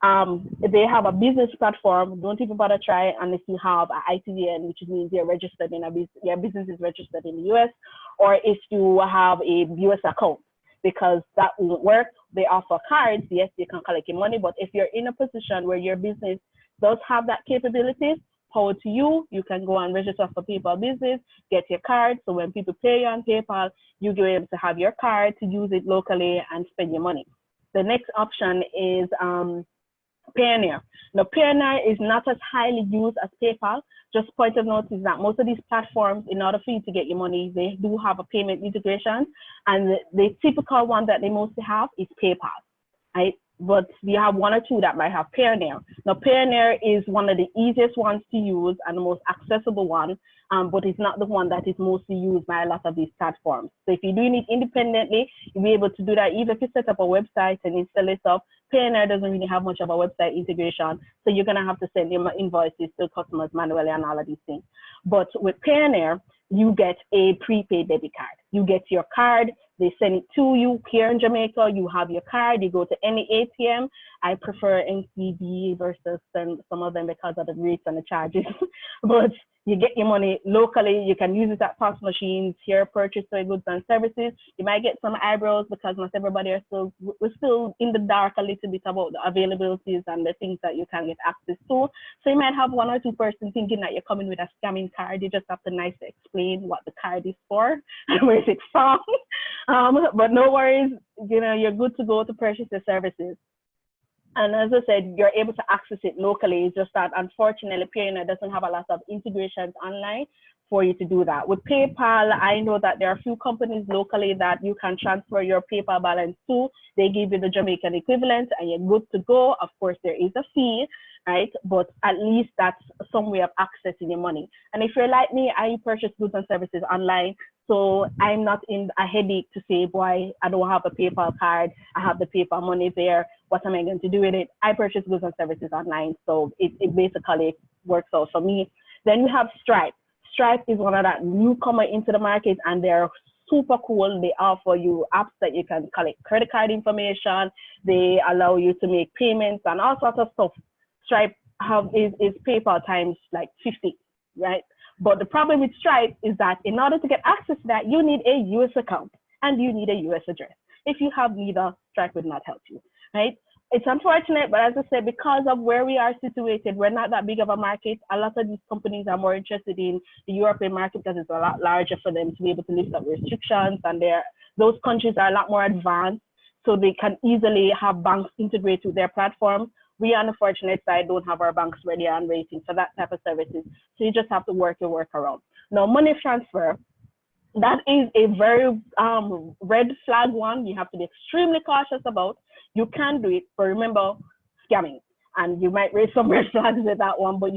they have a business platform. Don't even bother try unless you have an ITVN, which means you're registered in your business is registered in the US, or if you have a US account, because that won't work. They offer cards. Yes, you can collect your money, but if you're in a position where your business does have that capabilities, power to you. You can go and register for PayPal Business, get your card. So when people pay you on PayPal, you go able to have your card to use it locally and spend your money. The next option is Payoneer. Now, Payoneer is not as highly used as PayPal. Just point of note is that most of these platforms, in order for you to get your money, they do have a payment integration. And the typical one that they mostly have is PayPal, right? But you have one or two that might have Payoneer. Now, Payoneer is one of the easiest ones to use and the most accessible one, but it's not the one that is mostly used by a lot of these platforms. So if you're doing it independently, you'll be able to do that. Even if you set up a website and install it up, Payoneer doesn't really have much of a website integration. So you're going to have to send your invoices to customers manually and all of these things. But with Payoneer, you get a prepaid debit card. You get your card, they send it to you here in Jamaica, you have your card, you go to any ATM. I prefer NCB versus some of them because of the rates and the charges. But you get your money locally, you can use it at POS machines, here purchase goods and services. You might get some eyebrows because not everybody we're still in the dark a little bit about the availabilities and the things that you can get access to. So you might have one or two persons thinking that you're coming with a scamming card. You just have to nicely explain what the card is for and where it's from. But no worries, you know, you're good to go to purchase the services. And as I said, you're able to access it locally. It's just that unfortunately, Payoneer doesn't have a lot of integrations online for you to do that. With PayPal, I know that there are a few companies locally that you can transfer your PayPal balance to. They give you the Jamaican equivalent and you're good to go. Of course, there is a fee, right? But at least that's some way of accessing your money. And if you're like me, I purchase goods and services online. So I'm not in a headache to say, boy, I don't have a PayPal card. I have the PayPal money there. What am I going to do with it? I purchase goods and services online. So it basically works out for me. Then you have Stripe. Stripe is one of that newcomer into the market, and they're super cool. They offer you apps that you can collect credit card information. They allow you to make payments and all sorts of stuff. Stripe is PayPal times like 50, right? But the problem with Stripe is that in order to get access to that, you need a US account and you need a US address. If you have neither, Stripe would not help you, right? It's unfortunate, but as I said, because of where we are situated, we're not that big of a market. A lot of these companies are more interested in the European market because it's a lot larger for them to be able to lift up restrictions, and those countries are a lot more advanced, so they can easily have banks integrate with their platforms. We, on the fortunate side, don't have our banks ready and waiting for that type of services. So you just have to work your work around. Now, money transfer, that is a very red flag one. You have to be extremely cautious about. You can do it, but remember, scamming. And you might raise some red flags with that one, but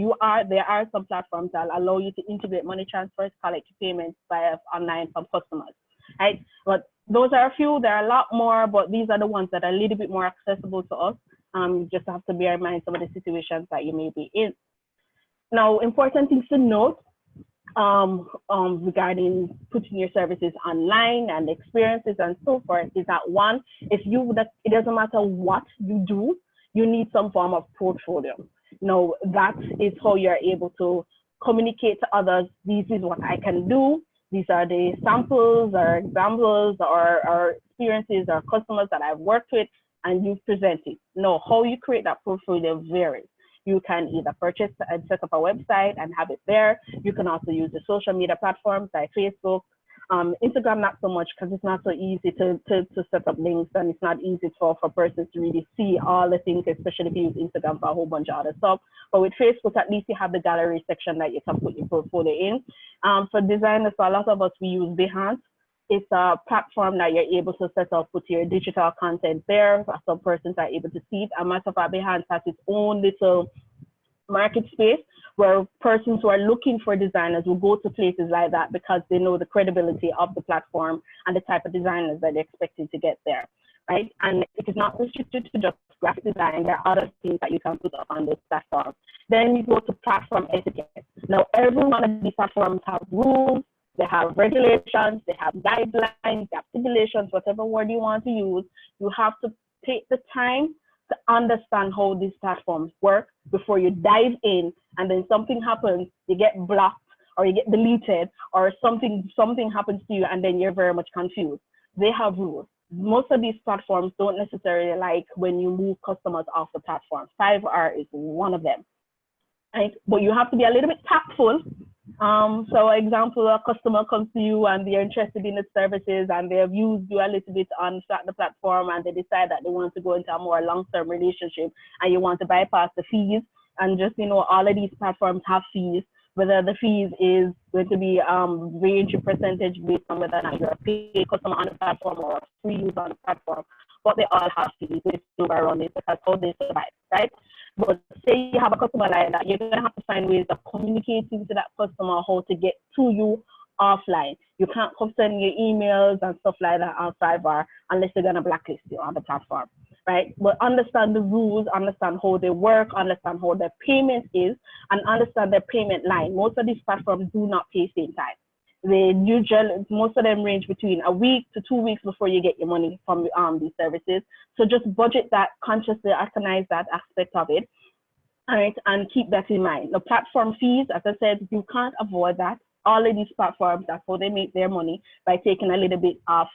there are some platforms that allow you to integrate money transfers, collect payments via online from customers, right? But those are a few. There are a lot more, but these are the ones that are a little bit more accessible to us. You just have to bear in mind some of the situations that you may be in. Now, important things to note regarding putting your services online and experiences and so forth is that one, it doesn't matter what you do, you need some form of portfolio. Now, that is how you're able to communicate to others, this is what I can do. These are the samples or examples or experiences or customers that I've worked with, and you present it. Now, how you create that portfolio varies. You can either purchase and set up a website and have it there. You can also use the social media platforms like Facebook. Instagram, not so much, because it's not so easy to set up links, and it's not easy for persons to really see all the things, especially if you use Instagram for a whole bunch of other stuff. But with Facebook, at least you have the gallery section that you can put your portfolio in. For designers, so a lot of us, we use Behance. It's a platform that you're able to set up with your digital content there. Some persons are able to see it. A matter of fact, Behance has its own little market space where persons who are looking for designers will go to places like that because they know the credibility of the platform and the type of designers that they're expecting to get there, right? And it is not restricted to just graphic design. There are other things that you can put up on this platform. Then you go to platform etiquette. Now, every one of these platforms have rules. They have regulations, they have guidelines, they have stipulations, whatever word you want to use. You have to take the time to understand how these platforms work before you dive in, and then something happens, you get blocked or you get deleted, or something happens to you and then you're very much confused. They have rules. Most of these platforms don't necessarily like when you move customers off the platform. 5R is one of them, right? But you have to be a little bit tactful. So example, a customer comes to you and they're interested in the services and they have used you a little bit on the platform, and they decide that they want to go into a more long-term relationship, and you want to bypass the fees. And just, all of these platforms have fees, whether the fees is going to be range percentage based on whether or not you're a paid customer on the platform or a free user on the platform, but they all have fees. They move around it because how they survive, right? But say you have a customer like that, you're gonna have to find ways of communicating to that customer how to get to you offline. You can't come send your emails and stuff like that on 5R unless they're gonna blacklist you on the platform, right? But understand the rules, understand how they work, understand how their payment is, and understand their payment line. Most of these platforms do not pay same time. They usually, most of them range between a week to 2 weeks before you get your money from these services. So just budget that, consciously recognize that aspect of it, all right, and keep that in mind. The platform fees, as I said, you can't avoid that. All of these platforms, that's how they make their money, by taking a little bit off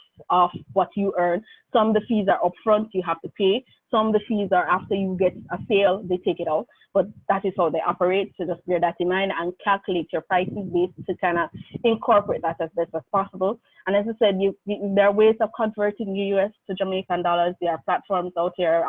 what you earn. Some of the fees are upfront, you have to pay. Some of the fees are after you get a sale, they take it out. But that is how they operate, so just bear that in mind and calculate your prices based to kind of incorporate that as best as possible. And as I said, there are ways of converting US to Jamaican dollars. There are platforms out here,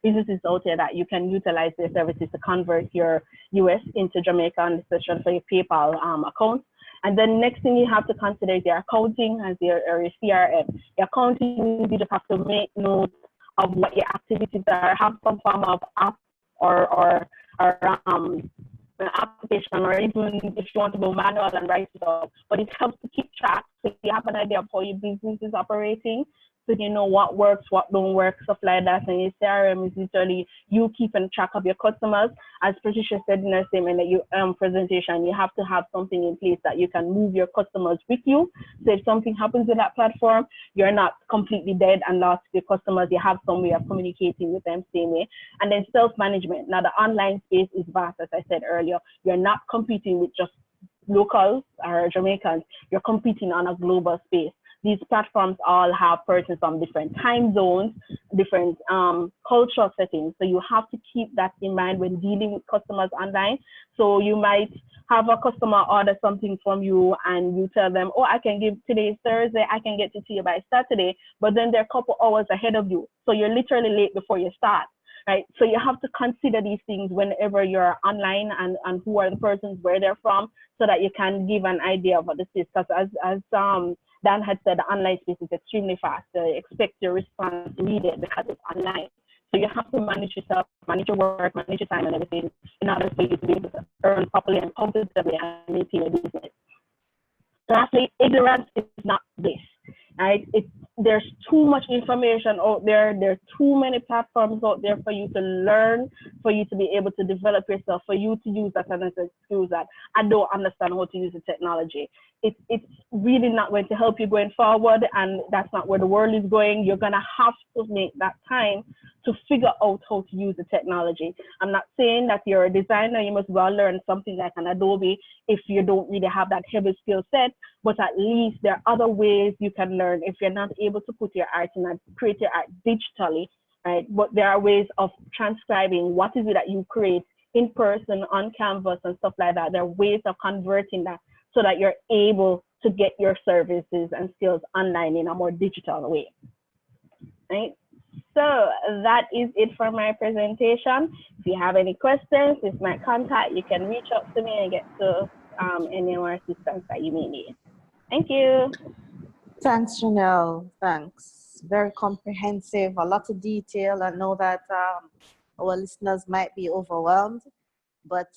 businesses out here that you can utilize their services to convert your US into Jamaican, especially for your PayPal account. And then next thing you have to consider is your accounting and your CRM. Your accounting, you just have to make note of what your activities are, have some form of app or an application, or even if you want to go manual and write it out. But it helps to keep track, so you have an idea of how your business is operating, so you know what works, what don't work, stuff like that. And your CRM is literally you keeping track of your customers. As Patricia said in her statement, that you presentation, you have to have something in place that you can move your customers with you. So if something happens with that platform, you're not completely dead and lost with your customers. You have some way of communicating with them same way. And then self-management. Now the online space is vast, as I said earlier. You're not competing with just locals or Jamaicans. You're competing on a global space. These platforms all have persons from different time zones, different cultural settings. So you have to keep that in mind when dealing with customers online. So you might have a customer order something from you and you tell them, oh, I can give today's Thursday, I can get it to you by Saturday, but then they're a couple hours ahead of you. So you're literally late before you start. Right? So you have to consider these things whenever you're online, and who are the persons, where they're from, so that you can give an idea of what this is. Because as Dan had said, the online space is extremely fast. So expect your response to read it because it's online. So you have to manage yourself, manage your work, manage your time and everything in order for you to be able to earn properly and comfortably and maintain your business. Lastly, ignorance is not bliss. Right? There's too much information out there. There are too many platforms out there for you to learn, for you to be able to develop yourself, for you to use that as an excuse that I don't understand how to use the technology. It's really not going to help you going forward, and that's not where the world is going. You're going to have to make that time to figure out how to use the technology. I'm not saying that you're a designer, you must go and learn something like an Adobe if you don't really have that heavy skill set, but at least there are other ways you can learn if you're not able to put your art in and create your art digitally, right? But there are ways of transcribing what is it that you create in person, on canvas and stuff like that. There are ways of converting that so that you're able to get your services and skills online in a more digital way, right? So that is it for my presentation. If you have any questions, this is my contact. You can reach out to me and get to any more assistance that you may need. Thank you. Thanks, Janelle. Thanks. Very comprehensive, a lot of detail. I know that our listeners might be overwhelmed, but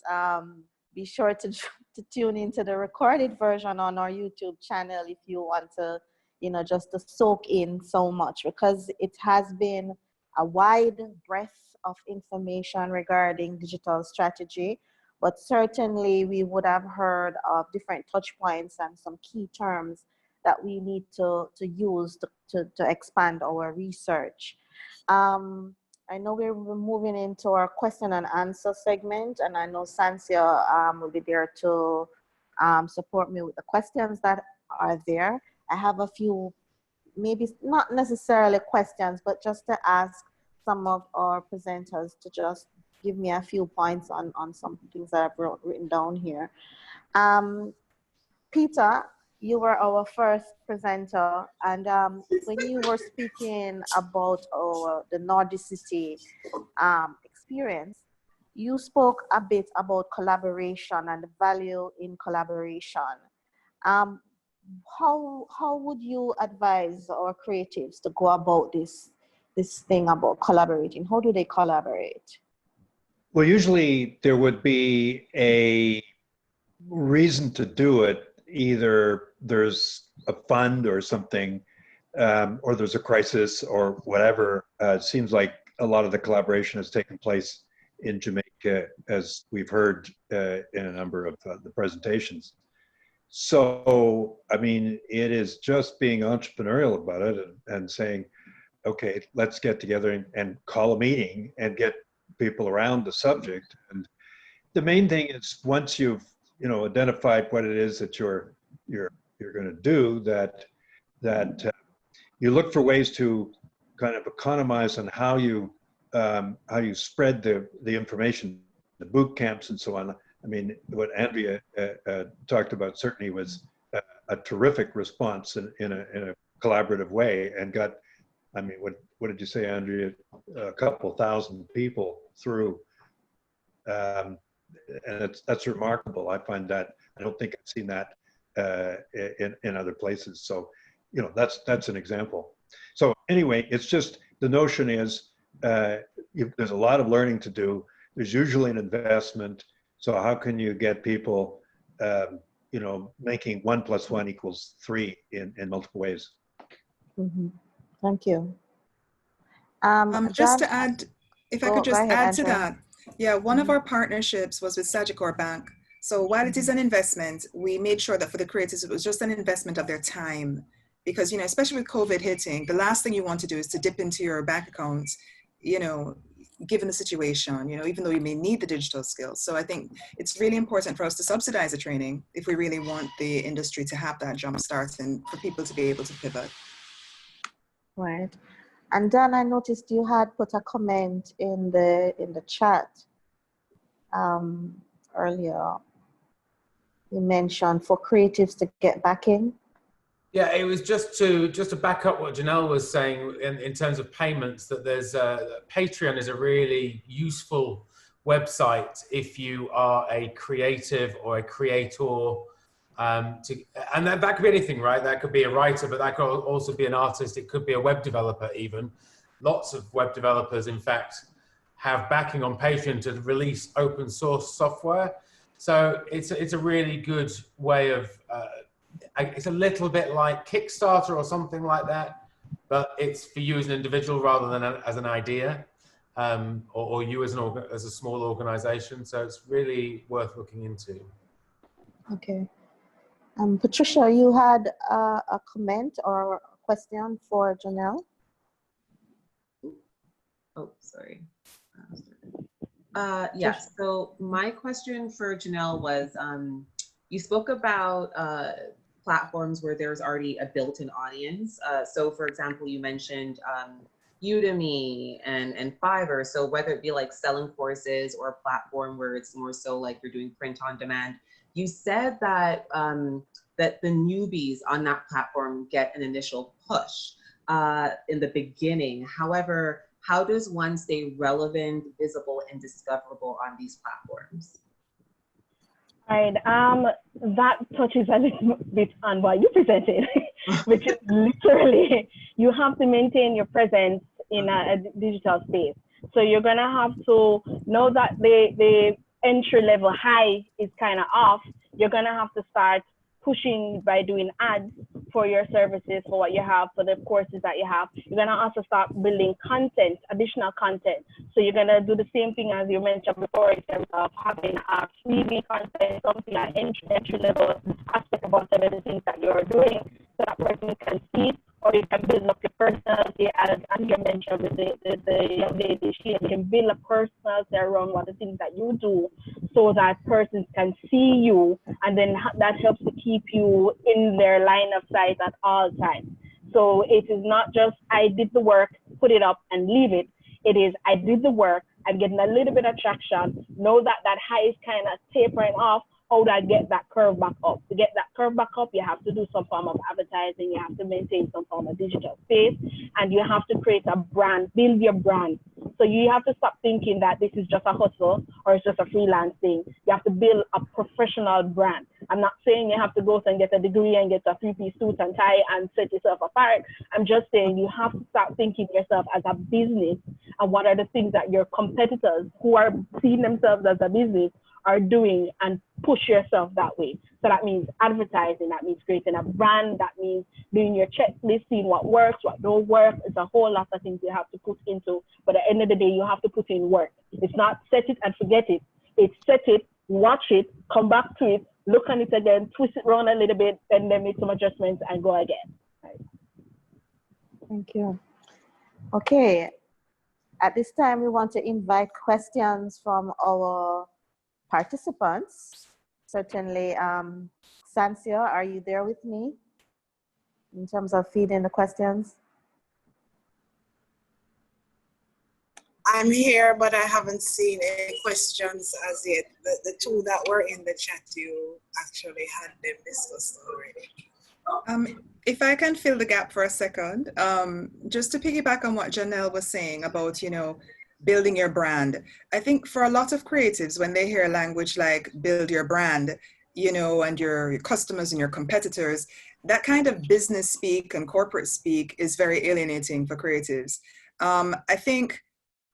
be sure to tune into the recorded version on our YouTube channel if you want to, just to soak in so much, because it has been a wide breadth of information regarding digital strategy. But certainly we would have heard of different touch points and some key terms that we need to use to expand our research. I know we're moving into our question and answer segment, and I know Sansia will be there to support me with the questions that are there. I have a few, maybe not necessarily questions, but just to ask some of our presenters to just give me a few points on some things that I've written down here. Peter, you were our first presenter, and when you were speaking about the Nordicity experience, you spoke a bit about collaboration and the value in collaboration. How would you advise our creatives to go about this thing about collaborating? How do they collaborate? Well, usually there would be a reason to do it. Either there's a fund or something, or there's a crisis or whatever. It seems like a lot of the collaboration has taken place in Jamaica, as we've heard in a number of the presentations. So, I mean, it is just being entrepreneurial about it and saying, okay, let's get together and call a meeting and get people around the subject. And the main thing is, once you've identified what it is that you're going to do, that you look for ways to kind of economize on how you spread the information, the boot camps and so on. I mean, what Andrea talked about certainly was a terrific response in a collaborative way, and got, I mean, what did you say, Andrea? A couple thousand people through, and that's remarkable. I find that, I don't think I've seen that in other places. So, that's an example. So anyway, it's just, the notion is there's a lot of learning to do. There's usually an investment. So how can you get people, you know, making 1 + 1 = 3 in multiple ways? Mm-hmm. Thank you. Just John, to add, if I go could just ahead, add to Andrea. that, yeah, one of our partnerships was with Sagicor Bank. So while it is an investment, we made sure that for the creators, it was just an investment of their time. Because, you know, especially with COVID hitting, the last thing you want to do is to dip into your bank account, you know, given the situation, you know, even though you may need the digital skills. So I think it's really important for us to subsidize the training if we really want the industry to have that jump start and for people to be able to pivot. Right. And Dan, I noticed you had put a comment in the chat earlier. You mentioned for creatives to get backing. Yeah, it was just to back up what Janelle was saying in terms of payments, that there's Patreon is a really useful website if you are a creative or a creator. And that could be anything, right? That could be a writer, but that could also be an artist. It could be a web developer even. Lots of web developers, in fact, have backing on Patreon to release open source software. So it's a really good way of, it's a little bit like Kickstarter or something like that, but it's for you as an individual rather than as an idea, or you as a small organization. So it's really worth looking into. Okay. Patricia, you had a comment or a question for Janelle? Oh, sorry. Yes, so my question for Janelle was, you spoke about platforms where there's already a built-in audience. So for example, you mentioned Udemy and Fiverr. So whether it be like selling courses or a platform where it's more so like you're doing print on demand, you said that that the newbies on that platform get an initial push in the beginning. However, how does one stay relevant, visible, and discoverable on these platforms? Right. That touches a little bit on what you presented, which is literally you have to maintain your presence in a digital space. So you're gonna have to know that the entry level high is kind of off. You're gonna have to start pushing by doing ads for your services, for what you have, for the courses that you have. You're gonna also start building content, additional content. So you're gonna do the same thing as you mentioned before in terms of having a freebie content, something like entry level aspect about some of the things that you're doing, so that person can see, or you can build up your personality, as Andrea mentioned with the young lady. You can build a personality around what the things that you do, so that persons can see you, and then that helps to keep you in their line of sight at all times. So it is not just I did the work, put it up and leave it. It is I did the work, I'm getting a little bit of traction, know that that high is kind of tapering off. How do I get that curve back up? To get that curve back up, you have to do some form of advertising, you have to maintain some form of digital space, and you have to create a brand, build your brand. So you have to stop thinking that this is just a hustle or it's just a freelance thing. You have to build a professional brand. I'm not saying you have to go and get a degree and get a three-piece suit and tie and set yourself apart. I'm just saying you have to start thinking yourself as a business, and what are the things that your competitors who are seeing themselves as a business are doing, and push yourself that way. So that means advertising, that means creating a brand, that means doing your checklist, seeing what works, what don't work. It's a whole lot of things you have to put into, but at the end of the day, you have to put in work. It's not set it and forget it. It's set it, watch it, come back to it, look on it again, twist it around a little bit, and then make some adjustments and go again. Right. Thank you. Okay, at this time, we want to invite questions from our participants. Certainly, Sansia, are you there with me in terms of feeding the questions? I'm here, but I haven't seen any questions as yet. The two that were in the chat, you actually had them discussed already. If I can fill the gap for a second, just to piggyback on what Janelle was saying about, you know, building your brand. I think for a lot of creatives, when they hear language like build your brand, you know, and your customers and your competitors, that kind of business speak and corporate speak is very alienating for creatives. I think,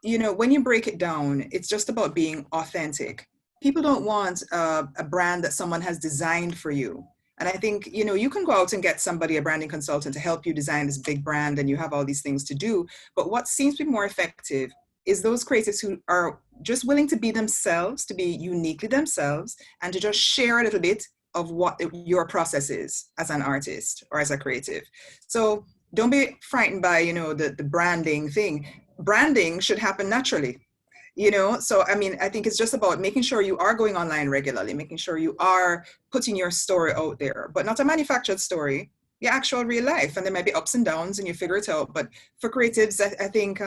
you know, when you break it down, it's just about being authentic. people don't want a brand that someone has designed for you. And I think, you know, you can go out and get somebody, a branding consultant, to help you design this big brand, and you have all these things to do. But what seems to be more effective is those creatives who are just willing to be themselves, to be uniquely themselves, and to just share a little bit of what your process is as an artist or as a creative. So don't be frightened by, you know, the branding thing. Branding should happen naturally. You know, so I mean, I think it's just about making sure you are going online regularly, making sure you are putting your story out there, but not a manufactured story, your actual real life. And there might be ups and downs and you figure it out. But for creatives, I think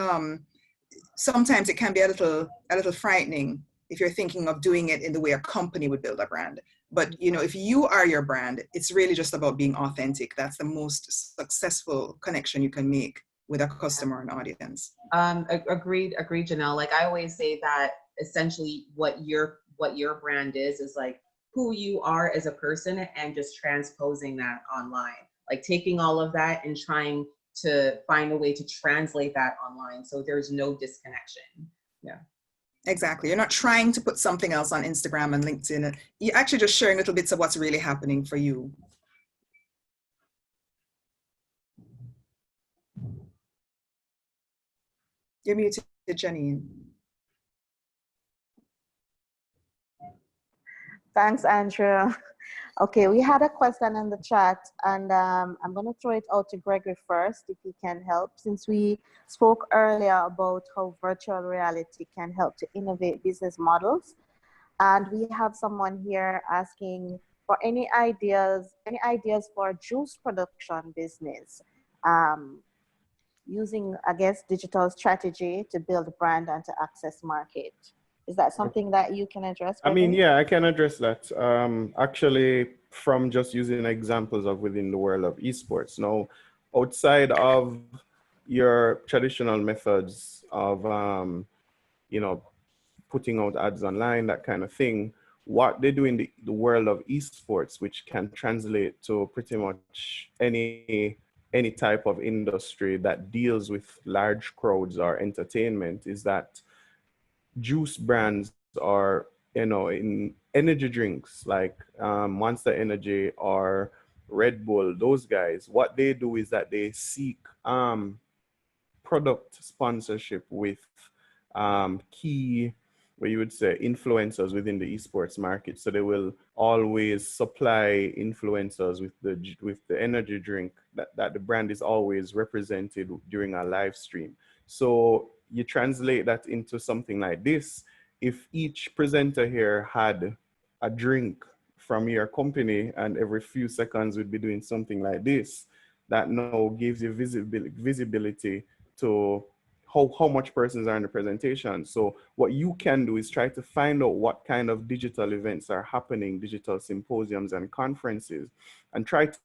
sometimes it can be a little frightening if you're thinking of doing it in the way a company would build a brand. But, you know, if you are your brand, it's really just about being authentic. That's the most successful connection you can make with a customer and audience. Agreed, Janelle. Like I always say that essentially what your brand is like who you are as a person and just transposing that online. Like taking all of that and trying to find a way to translate that online so there's no disconnection. Yeah. Exactly. You're not trying to put something else on Instagram and LinkedIn. You're actually just sharing little bits of what's really happening for you. You're muted, Janine. Thanks, Andrea. Okay, we had a question in the chat, and I'm going to throw it out to Gregory first, if he can help, since we spoke earlier about how virtual reality can help to innovate business models. And we have someone here asking for any ideas for juice production business, using, I guess, digital strategy to build a brand and to access market. Is that something that you can address, Gregory? I mean, yeah, I can address that. Actually, from just using examples of within the world of esports. Now, outside of your traditional methods of, you know, putting out ads online, that kind of thing, what they do in the world of esports, which can translate to pretty much any type of industry that deals with large crowds or entertainment, is that juice brands are, you know, in energy drinks like Monster Energy or Red Bull, those guys, what they do is that they seek product sponsorship with key, where you would say, influencers within the esports market. So they will always supply influencers with the energy drink that the brand is always represented during a live stream. So you translate that into something like this. If each presenter here had a drink from your company and every few seconds would be doing something like this, that now gives you visibility to how much persons are in the presentation. So what you can do is try to find out what kind of digital events are happening, digital symposiums and conferences, and try to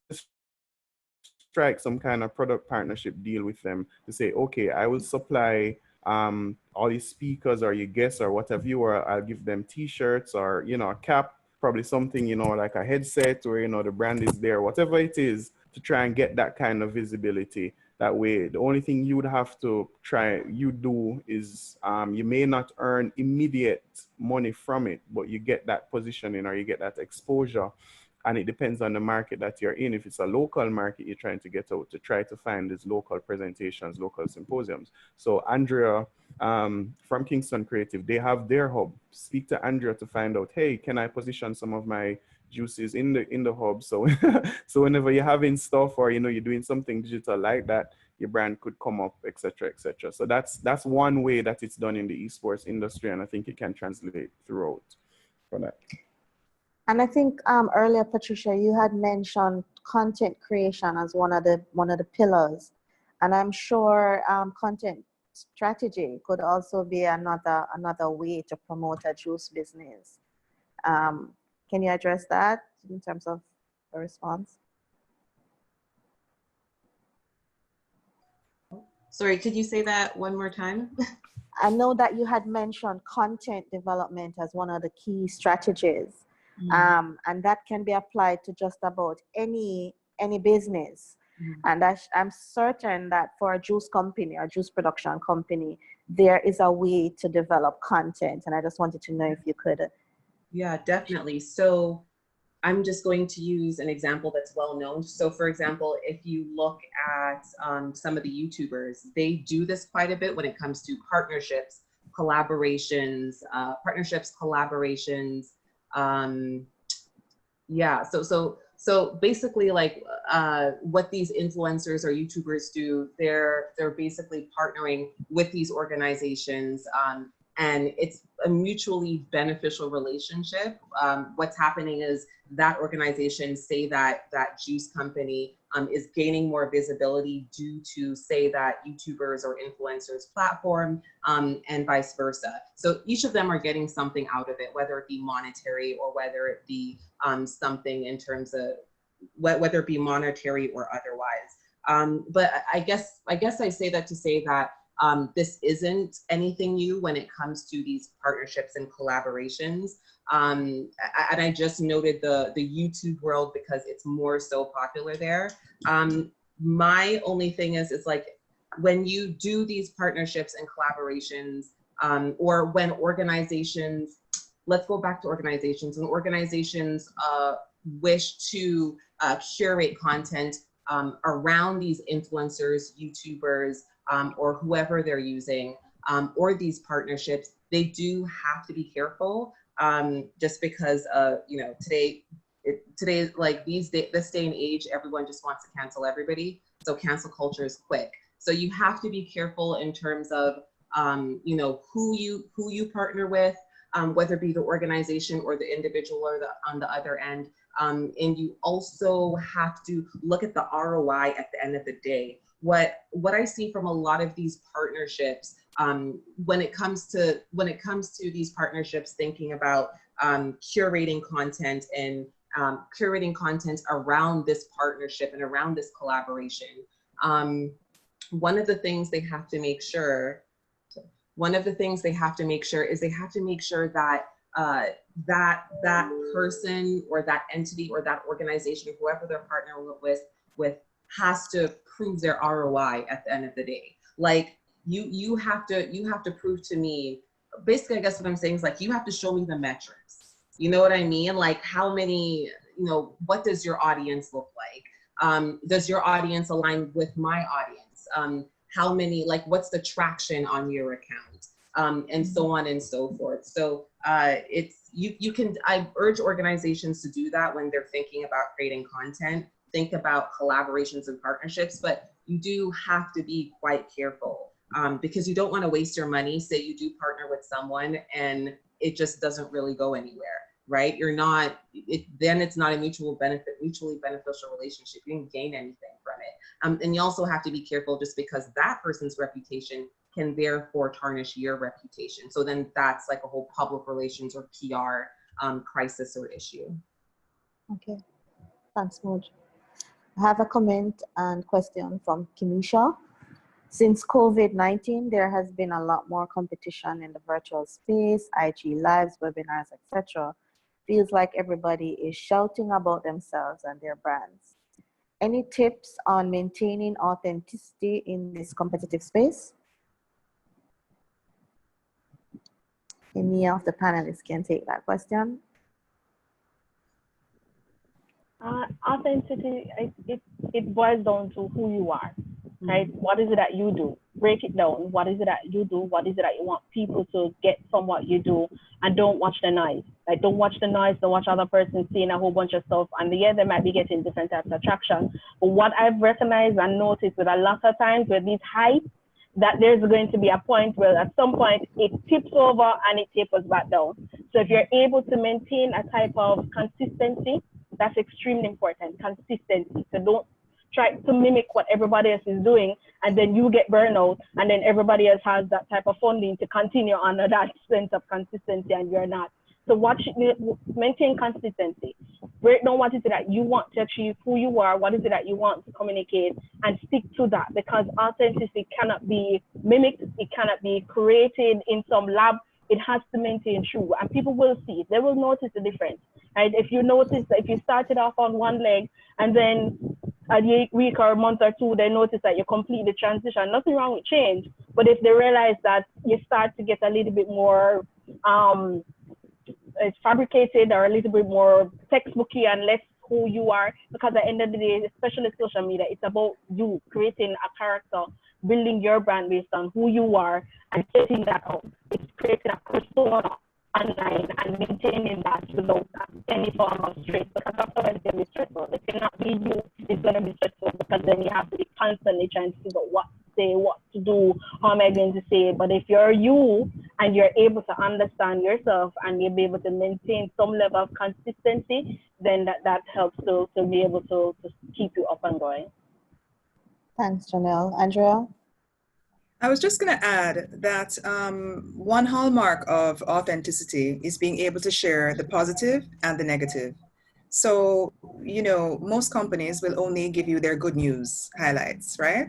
strike some kind of product partnership deal with them to say, okay, I will supply all these speakers or your guests or whatever you are, I'll give them t-shirts or, you know, a cap, probably something, you know, like a headset where, you know, the brand is there, whatever it is, to try and get that kind of visibility. That way, the only thing you would have to do is you may not earn immediate money from it, but you get that positioning or you get that exposure. And it depends on the market that you're in. If it's a local market, you're trying to get out to try to find these local presentations, local symposiums. So Andrea from Kingston Creative, they have their hub. Speak to Andrea to find out, hey, can I position some of my juices in the hub? So so whenever you're having stuff or, you know, you're doing something digital like that, your brand could come up, etc., etc. So that's one way that it's done in the esports industry, and I think it can translate throughout for that. And I think earlier, Patricia, you had mentioned content creation as one of the pillars, and I'm sure content strategy could also be another way to promote a juice business. Can you address that in terms of a response? Sorry, could you say that one more time? I know that you had mentioned content development as one of the key strategies. And that can be applied to just about any business. And I'm certain that for a juice company or juice production company, there is a way to develop content. And I just wanted to know if you could Yeah, definitely. So I'm just going to use an example that's well known. So for example, if you look at some of the YouTubers, they do this quite a bit when it comes to partnerships, collaborations, yeah, so basically, like what these influencers or YouTubers do, they're basically partnering with these organizations, and it's a mutually beneficial relationship. What's happening is that organization, say that juice company, is gaining more visibility due to, say, that YouTubers or influencers platform, and vice versa. So each of them are getting something out of it, whether it be monetary or whether it be something in terms of whether it be monetary or otherwise. But I guess I say that to say that this isn't anything new when it comes to these partnerships and collaborations. And I just noted the YouTube world because it's more so popular there. My only thing is, it's like when you do these partnerships and collaborations, or when organizations, let's go back to organizations, when organizations wish to curate content around these influencers, YouTubers, or whoever they're using, or these partnerships, they do have to be careful, just because you know, today, like this day and age, everyone just wants to cancel everybody. So cancel culture is quick. So you have to be careful in terms of you know, who you partner with, whether it be the organization or the individual or on the other end. And you also have to look at the ROI at the end of the day. What I see from a lot of these partnerships, when it comes to these partnerships, thinking about curating content and curating content around this partnership and around this collaboration, one of the things they have to make sure is they have to make sure that that person or that entity or that organization, whoever they're partnering with has to prove their ROI at the end of the day. Like you have to prove to me, basically, I guess what I'm saying is, like, you have to show me the metrics. You know what I mean? Like, how many, you know, what does your audience look like? Does your audience align with my audience? How many, like, what's the traction on your account? And so on and so forth. So I urge organizations to do that when they're thinking about creating content. Think about collaborations and partnerships, but you do have to be quite careful, because you don't want to waste your money. Say you do partner with someone and it just doesn't really go anywhere, right? Then it's not a mutually beneficial relationship. You didn't gain anything from it. And you also have to be careful, just because that person's reputation can therefore tarnish your reputation. So then that's like a whole public relations or PR crisis or issue. Okay, thanks, Moj. I have a comment and question from Kimisha. Since COVID-19, there has been a lot more competition in the virtual space, IG lives, webinars, etc. Feels like everybody is shouting about themselves and their brands. Any tips on maintaining authenticity in this competitive space? Any of the panelists can take that question. Authenticity, it boils down to who you are, right? What is it that you do? Break it down. What is it that you do? What is it that you want people to get from what you do? And don't watch the noise. Like, don't watch the noise. Don't watch other person saying a whole bunch of stuff. And yeah, they might be getting different types of traction. But what I've recognized and noticed with a lot of times with these hype, that there's going to be a point where at some point it tips over and it tapers back down. So if you're able to maintain a type of consistency, that's extremely important, consistency. So don't try to mimic what everybody else is doing, and then you get burnout, and then everybody else has that type of funding to continue on that sense of consistency, and you're not. So maintain consistency. Break down what is it that you want to achieve, who you are, what is it that you want to communicate, and stick to that, because authenticity cannot be mimicked, it cannot be created in some lab. It has to maintain true, and people will see it. They will notice the difference. Right? If you notice that if you started off on one leg and then a week or a month or two, they notice that you completely transition. Nothing wrong with change, but if they realize that you start to get a little bit more it's fabricated or a little bit more textbooky and less who you are, because at the end of the day, especially social media, it's about you creating a character, building your brand based on who you are and getting that out. It's creating a persona online and maintaining that without any form of stress, because after when it's going to be stressful, it cannot be you, it's going to be stressful, because then you have to be constantly trying to figure out what to say, what to do, how am I going to say it. But if you're you and you're able to understand yourself and you'll be able to maintain some level of consistency, then that helps to be able to keep you up and going. Thanks, Janelle. Andrea? I was just going to add that one hallmark of authenticity is being able to share the positive and the negative. So, you know, most companies will only give you their good news highlights, right?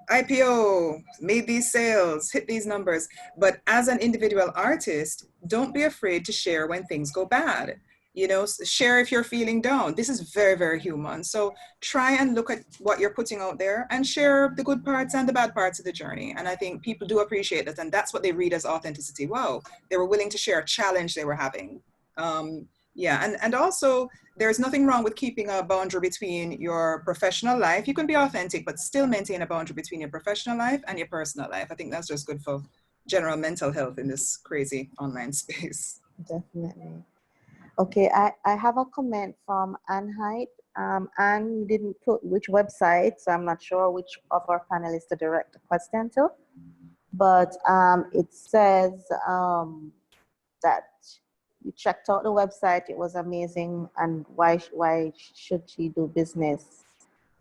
IPO, made these sales, hit these numbers. But as an individual artist, don't be afraid to share when things go bad. You know, share if you're feeling down. This is very, very human. So try and look at what you're putting out there and share the good parts and the bad parts of the journey. And I think people do appreciate that. And that's what they read as authenticity. Wow, they were willing to share a challenge they were having. Yeah, and also there's nothing wrong with keeping a boundary between your professional life. You can be authentic, but still maintain a boundary between your professional life and your personal life. I think that's just good for general mental health in this crazy online space. Definitely. Okay, I have a comment from Anne Hyde. Anne didn't put which website, so I'm not sure which of our panelists to direct the question to. But it says that you checked out the website, it was amazing, and why should she do business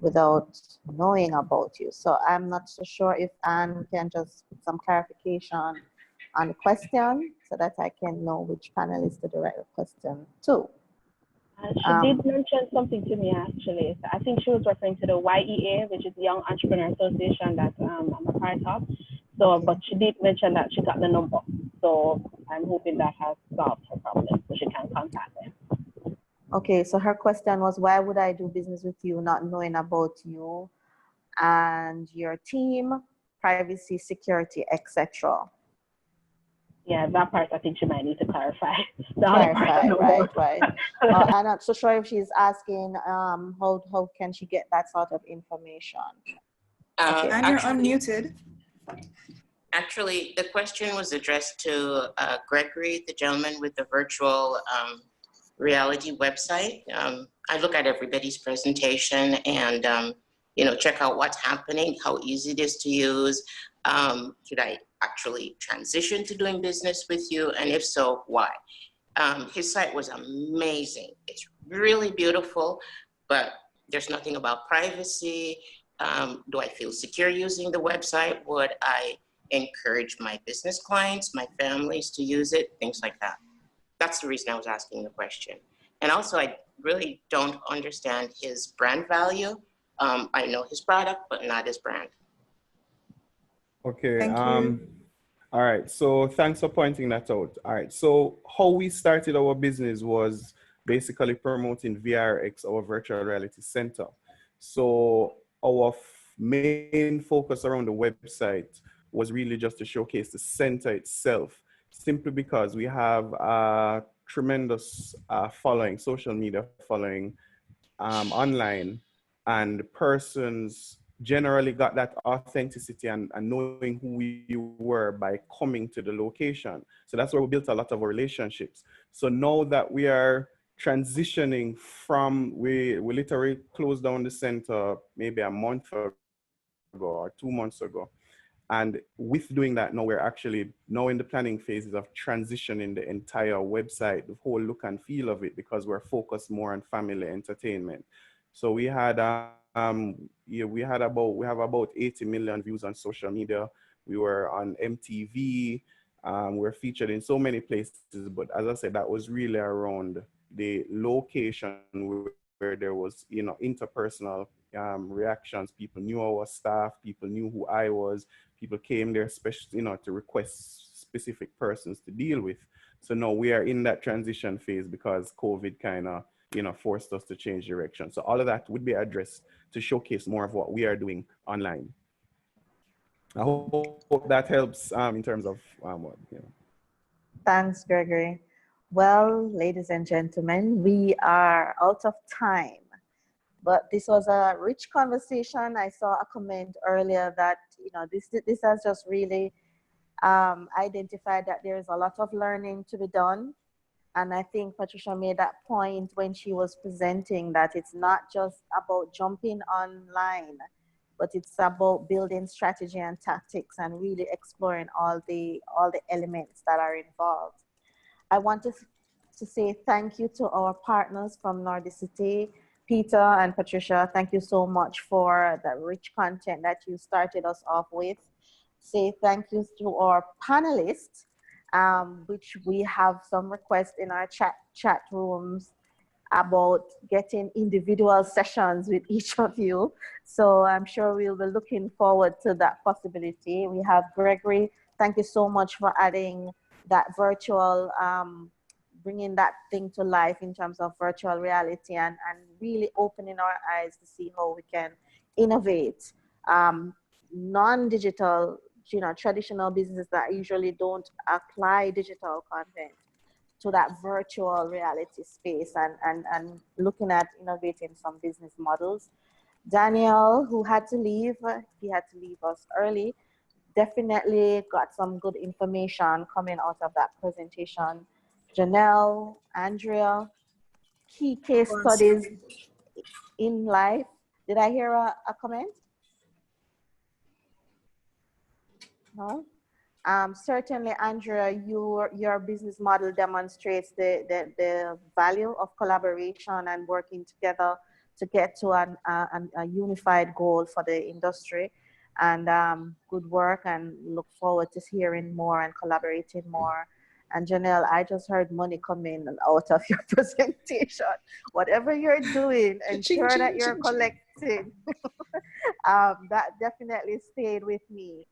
without knowing about you? So I'm not so sure if Anne can just put some clarification on the question so that I can know which panelist to direct the question to. She did mention something to me actually. I think she was referring to the YEA, which is the Young Entrepreneur Association that I'm a part of. So, but she did mention that she got the number. So I'm hoping that has solved her problem so she can contact them. Okay, so her question was, why would I do business with you not knowing about you and your team, privacy, security, etc.? Yeah, that part I think she might need to clarify. Right. I'm not so sure if she's asking how can she get that sort of information. Okay. And you're unmuted. Actually, the question was addressed to Gregory, the gentleman with the virtual reality website. I look at everybody's presentation and you know, check out what's happening, how easy it is to use. Should I actually transition to doing business with you? And if so, why? His site was amazing. It's really beautiful, but there's nothing about privacy. Do I feel secure using the website? Would I encourage my business clients, my families to use it? Things like that. That's the reason I was asking the question. And also, I really don't understand his brand value. I know his product, but not his brand. Okay. Thank you. All right. So thanks for pointing that out. All right. So how we started our business was basically promoting VRX, our virtual reality center. So our main focus around the website was really just to showcase the center itself, simply because we have a tremendous following, social media following online, and persons generally got that authenticity and knowing who you were by coming to the location. So that's where we built a lot of our relationships. So now that we are transitioning from, we literally closed down the center maybe a month ago or 2 months ago. And with doing that, now we're actually now in the planning phases of transitioning the entire website, the whole look and feel of it, because we're focused more on family entertainment. So we had we have about 80 million views on social media. We were on MTV. We're featured in so many places, but as I said, that was really around the location where there was, you know, interpersonal reactions. People knew our staff. People knew who I was. People came there, especially, you know, to request specific persons to deal with. So now we are in that transition phase because COVID kind of, you know, forced us to change direction. So all of that would be addressed to showcase more of what we are doing online. I hope that helps in terms of what, you know. Thanks, Gregory. Well, ladies and gentlemen, we are out of time, but this was a rich conversation. I saw a comment earlier that, you know, this has just really identified that there is a lot of learning to be done. And I think Patricia made that point when she was presenting that it's not just about jumping online, but it's about building strategy and tactics and really exploring all the elements that are involved. I want to say thank you to our partners from Nordicity, Peter and Patricia. Thank you so much for the rich content that you started us off with. Say thank you to our panelists, which we have some requests in our chat rooms about getting individual sessions with each of you. So I'm sure we'll be looking forward to that possibility. We have Gregory. Thank you so much for adding that virtual, bringing that thing to life in terms of virtual reality and really opening our eyes to see how we can innovate non-digital, you know, traditional businesses that usually don't apply digital content to that virtual reality space and looking at innovating some business models. Daniel, who had to leave, he had to leave us early, definitely got some good information coming out of that presentation. Janelle, Andrea, key case studies in life. Did I hear a comment? No? Certainly, Andrea, your business model demonstrates the value of collaboration and working together to get to a unified goal for the industry. And good work, and look forward to hearing more and collaborating more. And Janelle, I just heard money come in and out of your presentation. Whatever you're doing, ensure that you're collecting. That definitely stayed with me.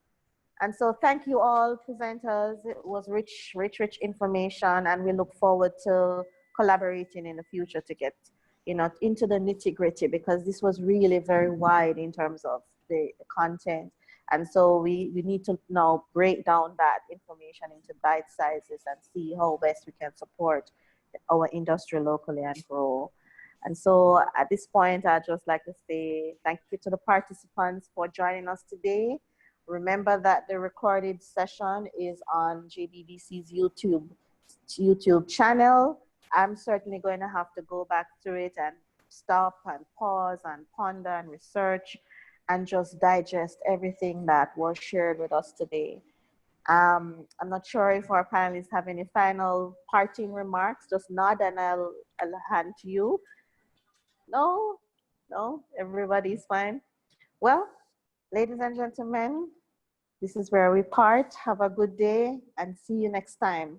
And so thank you all presenters. It was rich information, and we look forward to collaborating in the future to get, you know, into the nitty-gritty, because this was really very wide in terms of the content. And so we need to now break down that information into bite sizes and see how best we can support our industry locally and grow. And so at this point, I'd just like to say thank you to the participants for joining us today. Remember that the recorded session is on JBDC's YouTube channel. I'm certainly going to have to go back through it and stop and pause and ponder and research and just digest everything that was shared with us today. I'm not sure if our panelists have any final parting remarks. Just nod and I'll hand to you. No, everybody's fine. Well, ladies and gentlemen, this is where we part. Have a good day and see you next time.